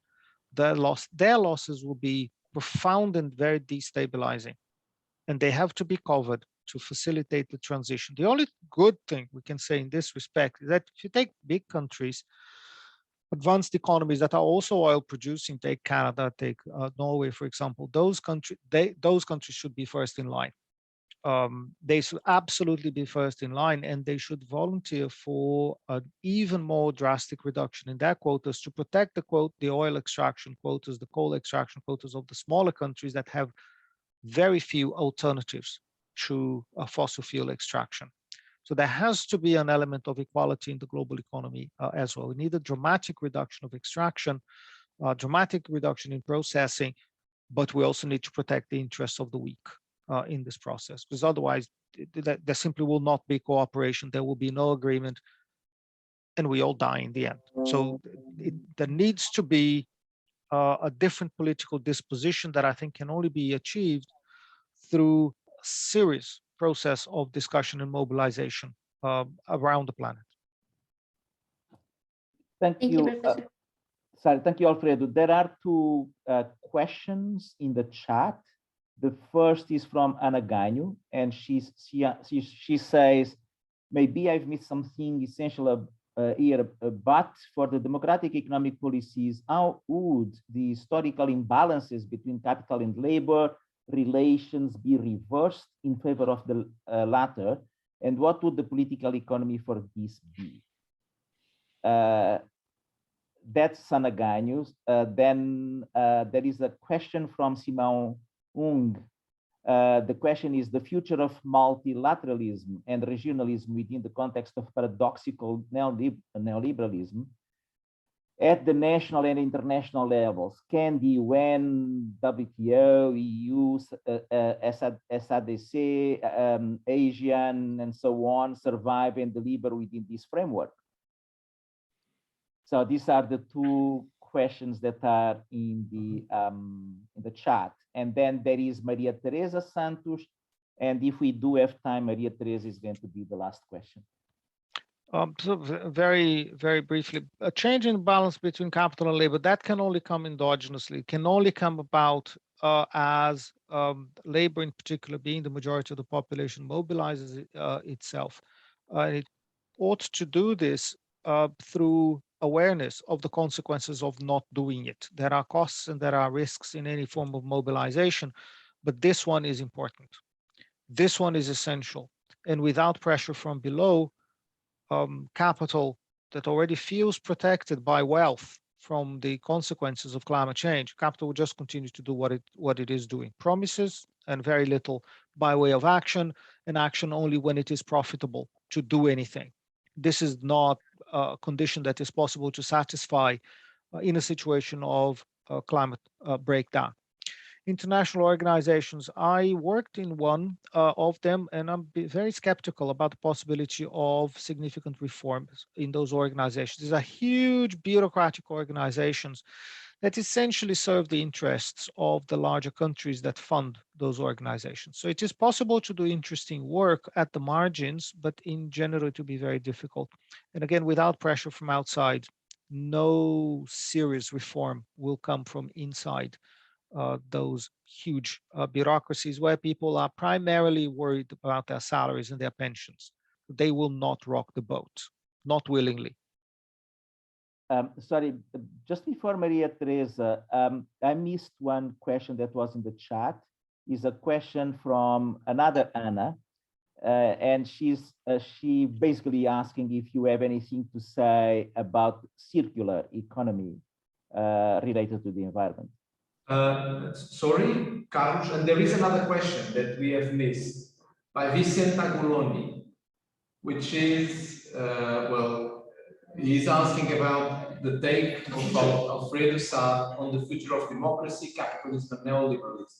[SPEAKER 3] their losses will be profound and very destabilizing, and they have to be covered to facilitate the transition. The only good thing we can say in this respect is that if you take big countries, advanced economies that are also oil-producing, take Canada, take Norway, for example, those countries should be first in line. They should absolutely be first in line, and they should volunteer for an even more drastic reduction in their quotas to protect the oil extraction quotas, the coal extraction quotas of the smaller countries that have very few alternatives to fossil fuel extraction. So there has to be an element of equality in the global economy as well. We need a dramatic reduction of extraction, dramatic reduction in processing, but we also need to protect the interests of the weak in this process, because otherwise there simply will not be cooperation, there will be no agreement, and we all die in the end. So there needs to be a different political disposition that I think can only be achieved through a serious process of discussion and mobilization around the planet.
[SPEAKER 1] Thank you.
[SPEAKER 4] Professor.
[SPEAKER 1] Sorry, thank you, Alfredo. There are two questions in the chat. The first is from Ana Ganho, and she says, maybe I've missed something essential here, but for the democratic economic policies, how would the historical imbalances between capital and labor relations be reversed in favor of the latter? And what would the political economy for this be? That's Ana Ganho. Then there is a question from Simão Ung. The question is the future of multilateralism and regionalism within the context of paradoxical neoliberalism at the national and international levels. Can the UN, WTO, EU, SADC, ASEAN, and so on survive and deliver within this framework? So these are the two questions that are in the chat. And then there is Maria Teresa Santos. And if we do have time, Maria Teresa is going to be the last question.
[SPEAKER 3] So very, very briefly, a change in balance between capital and labor, that can only come endogenously, can only come about as labor in particular, being the majority of the population, mobilizes itself. It ought to do this through awareness of the consequences of not doing it. There are costs and there are risks in any form of mobilization, but this one is important. This one is essential. And without pressure from below, capital that already feels protected by wealth from the consequences of climate change, capital will just continue to do what it is doing. Promises and very little by way of action, and action only when it is profitable to do anything. This is not a condition that is possible to satisfy in a situation of climate breakdown. International organizations, I worked in one of them, and I'm very skeptical about the possibility of significant reforms in those organizations. These are huge bureaucratic organizations that essentially serve the interests of the larger countries that fund those organizations. So it is possible to do interesting work at the margins, but in general, it will be very difficult. And again, without pressure from outside, no serious reform will come from inside those huge bureaucracies where people are primarily worried about their salaries and their pensions. They will not rock the boat, not willingly.
[SPEAKER 1] Sorry, just before Maria Teresa, I missed one question that was in the chat. Is a question from another Anna, and she basically asking if you have anything to say about circular economy related to the environment.
[SPEAKER 6] Sorry, Carlos, and there is another question that we have missed by Vicente Agoloni, which is, well, he's asking about the take of Alfredo Saad on the future of democracy, capitalism, and neoliberalism,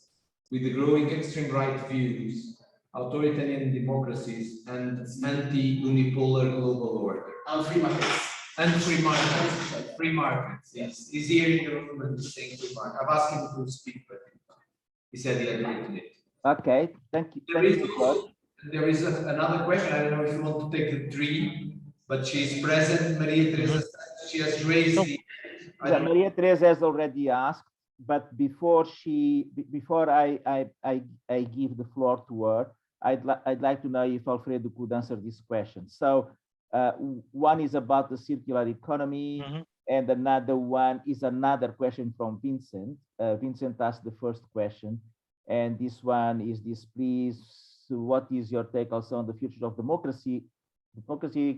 [SPEAKER 6] with the growing extreme right views, authoritarian democracies, and anti-unipolar global order.
[SPEAKER 7] And free markets.
[SPEAKER 6] And free markets. Free markets. Yes. He's here in the room and saying free markets. I've asked him to speak, but he said he agreed to it.
[SPEAKER 1] Okay, thank you.
[SPEAKER 6] There is another question. I don't know if you want to take the three, but she's present. Maria Teresa, she has raised the.
[SPEAKER 1] Yeah, Maria Teresa has already asked, but before I give the floor to her, I'd like to know if Alfredo could answer this question. So one is about the circular economy, and another one is another question from Vincent. Vincent asked the first question, and this one is this, please, so what is your take also on the future of democracy,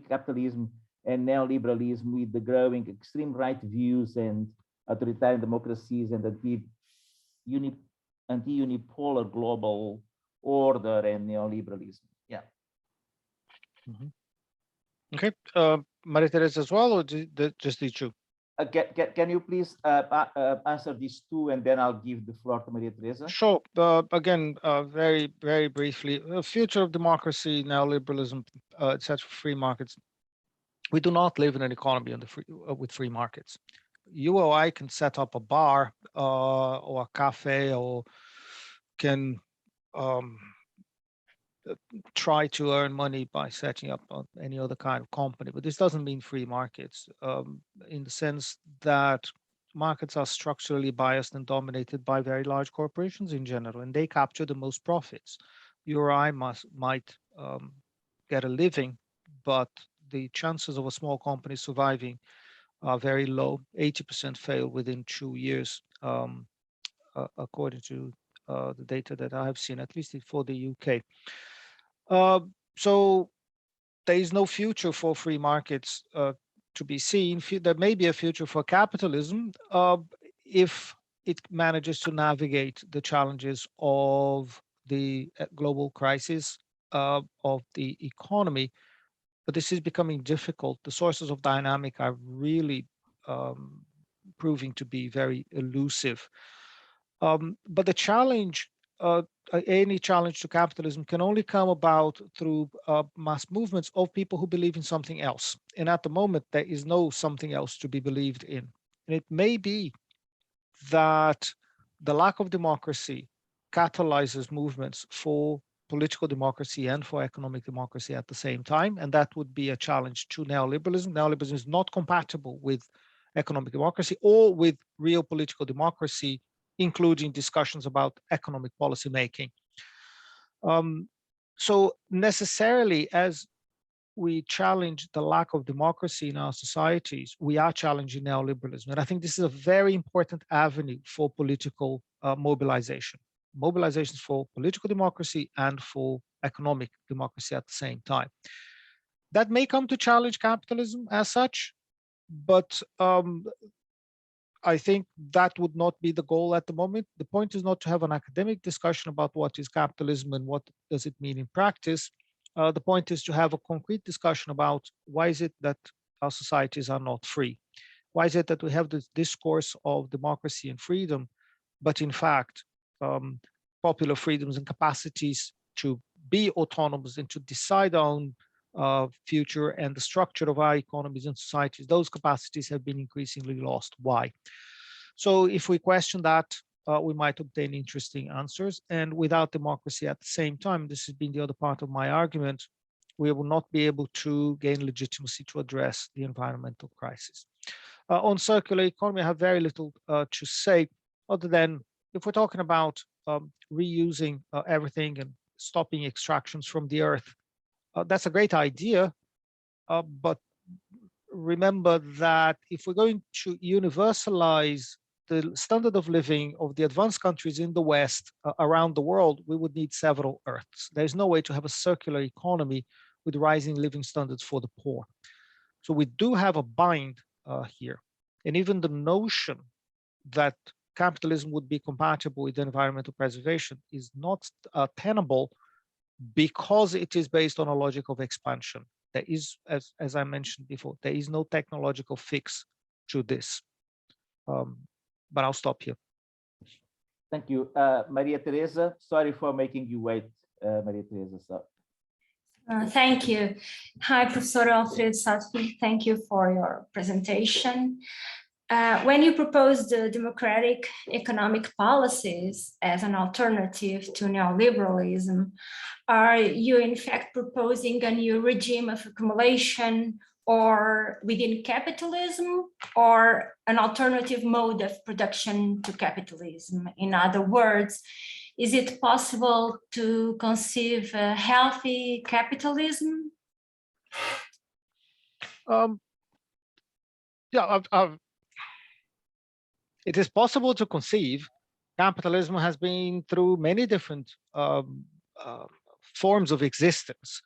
[SPEAKER 1] capitalism, and neoliberalism with the growing extreme right views and authoritarian democracies and the anti-unipolar global order and neoliberalism? Yeah.
[SPEAKER 3] Okay, Maria Teresa as well, or just the two?
[SPEAKER 1] Can you please answer these two, and then I'll give the floor to Maria Teresa?
[SPEAKER 3] Sure. Again, very, very briefly, the future of democracy, neoliberalism, etc., free markets. We do not live in an economy with free markets. you or I can set up a bar or a cafe, or can try to earn money by setting up any other kind of company. But this doesn't mean free markets, in the sense that markets are structurally biased and dominated by very large corporations in general, and they capture the most profits. You or I might get a living, but the chances of a small company surviving are very low. 80% fail within 2 years, according to the data that I have seen, at least for the UK. So there is no future for free markets to be seen. There may be a future for capitalism if it manages to navigate the challenges of the global crisis of the economy. But this is becoming difficult. The sources of dynamic are really proving to be very elusive. But the challenge, any challenge to capitalism, can only come about through mass movements of people who believe in something else. And at the moment, there is no something else to be believed in. And it may be that the lack of democracy catalyzes movements for political democracy and for economic democracy at the same time. And that would be a challenge to neoliberalism. Neoliberalism is not compatible with economic democracy or with real political democracy, including discussions about economic policy making. So necessarily, as we challenge the lack of democracy in our societies, we are challenging neoliberalism. And I think this is a very important avenue for political mobilization. Mobilizations for political democracy and for economic democracy at the same time. That may come to challenge capitalism as such, but I think that would not be the goal at the moment. The point is not to have an academic discussion about what is capitalism and what does it mean in practice. The point is to have a concrete discussion about why is it that our societies are not free? Why is it that we have this discourse of democracy and freedom, but in fact, popular freedoms and capacities to be autonomous and to decide on future and the structure of our economies and societies, those capacities have been increasingly lost. Why? So if we question that, we might obtain interesting answers. And without democracy at the same time, this has been the other part of my argument, we will not be able to gain legitimacy to address the environmental crisis. On circular economy, I have very little to say, other than if we're talking about reusing everything and stopping extractions from the earth, that's a great idea, but remember that if we're going to universalize the standard of living of the advanced countries in the West around the world, we would need several Earths. There's no way to have a circular economy with rising living standards for the poor. So we do have a bind here. And even the notion that capitalism would be compatible with environmental preservation is not tenable, because it is based on a logic of expansion. There is, as I mentioned before, there is no technological fix to this. But I'll stop here.
[SPEAKER 1] Thank you. Maria Teresa, sorry for making you wait, Maria Teresa. So.
[SPEAKER 7] Thank you. Hi, Professor Alfredo Saad-Filho. Thank you for your presentation. When you propose the democratic economic policies as an alternative to neoliberalism, are you in fact proposing a new regime of accumulation or within capitalism, or an alternative mode of production to capitalism? In other words, is it possible to conceive a healthy capitalism?
[SPEAKER 3] It is possible to conceive. Capitalism has been through many different forms of existence.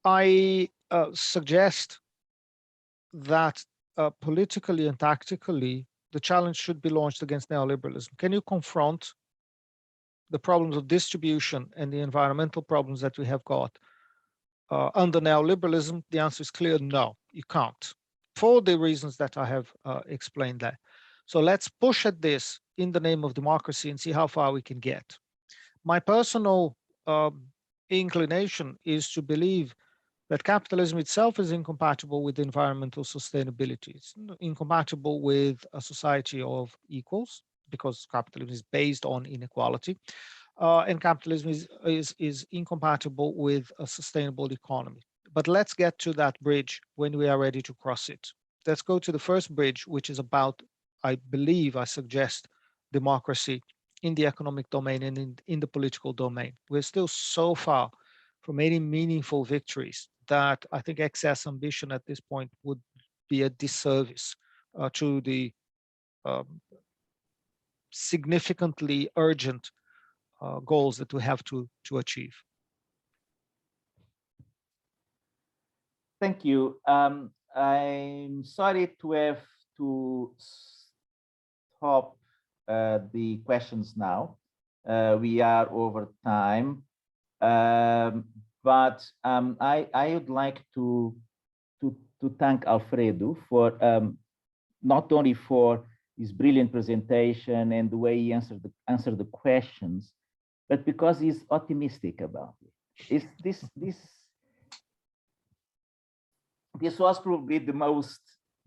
[SPEAKER 3] I suggest that politically and tactically, the challenge should be launched against neoliberalism. Can you confront the problems of distribution and the environmental problems that we have got under neoliberalism? The answer is clear: no, you can't, for the reasons that I have explained there. So let's push at this in the name of democracy and see how far we can get. My personal inclination is to believe that capitalism itself is incompatible with environmental sustainability. It's incompatible with a society of equals, because capitalism is based on inequality, and capitalism is incompatible with a sustainable economy. But let's get to that bridge when we are ready to cross it. Let's go to the first bridge, which is about, I suggest, democracy in the economic domain and in the political domain. We're still so far from any meaningful victories that I think excess ambition at this point would be a disservice to the significantly urgent goals that we have to achieve.
[SPEAKER 1] Thank you. I'm sorry to have to stop the questions now. We are over time, but I would like to thank Alfredo for not only for his brilliant presentation and the way he answered the questions, but because he's optimistic about it. This was probably the most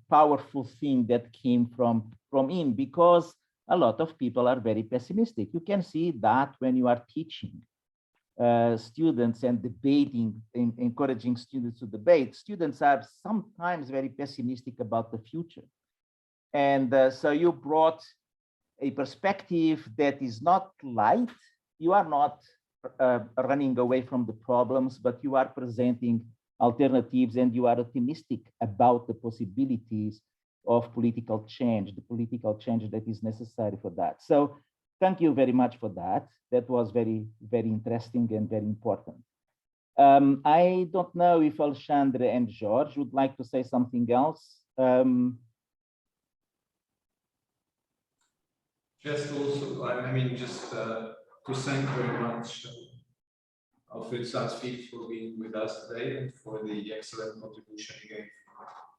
[SPEAKER 1] powerful thing that came from him, because a lot of people are very pessimistic. You can see that when you are teaching students and debating, encouraging students to debate. Students are sometimes very pessimistic about the future. And so you brought a perspective that is not light. You are not running away from the problems, but you are presenting alternatives, and you are optimistic about the possibilities of political change, the political change that is necessary for that. So thank you very much for that. That was very, very interesting and very important. I don't know if Alexandre and George would like to say something else.
[SPEAKER 6] Just also, I mean, just to thank very much Alfredo Saad-Filho for being with us today and for the excellent contribution again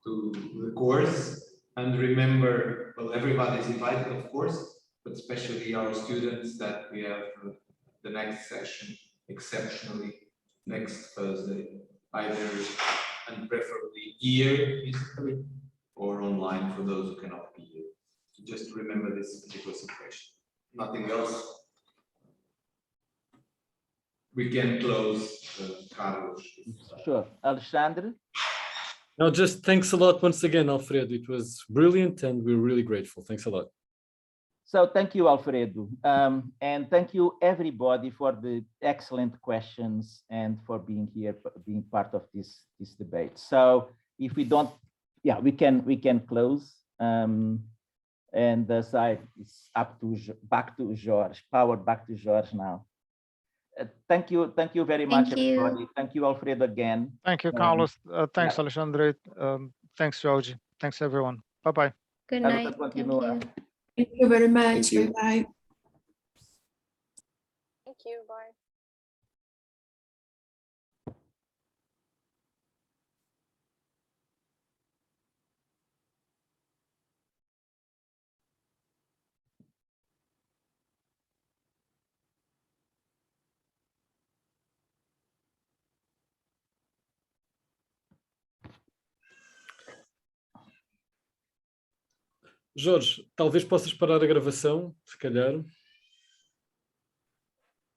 [SPEAKER 6] to the course. And remember, well, everybody is invited, of course, but especially our students, that we have the next session exceptionally next Thursday, either and preferably here physically or online for those who cannot be here. Just remember this particular situation. Nothing else. We can close Carlos.
[SPEAKER 1] Sure. Alexandre?
[SPEAKER 5] No, just thanks a lot once again, Alfredo. It was brilliant and we're really grateful. Thanks a lot.
[SPEAKER 1] So thank you, Alfredo. And thank you, everybody, for the excellent questions and for being here, being part of this debate. So if we don't, yeah, we can close. And the side is back to George, power back to George now. Thank you very much, everybody. Thank you, Alfredo, again.
[SPEAKER 3] Thank you, Carlos. Thanks, yeah. Alexandre. Thanks, George. Thanks, everyone. Bye-bye.
[SPEAKER 4] Good night. Thank you.
[SPEAKER 8] Thank you very much. Bye-bye.
[SPEAKER 9] Thank you. Bye.
[SPEAKER 5] Jorge, talvez possas parar a gravação, se calhar.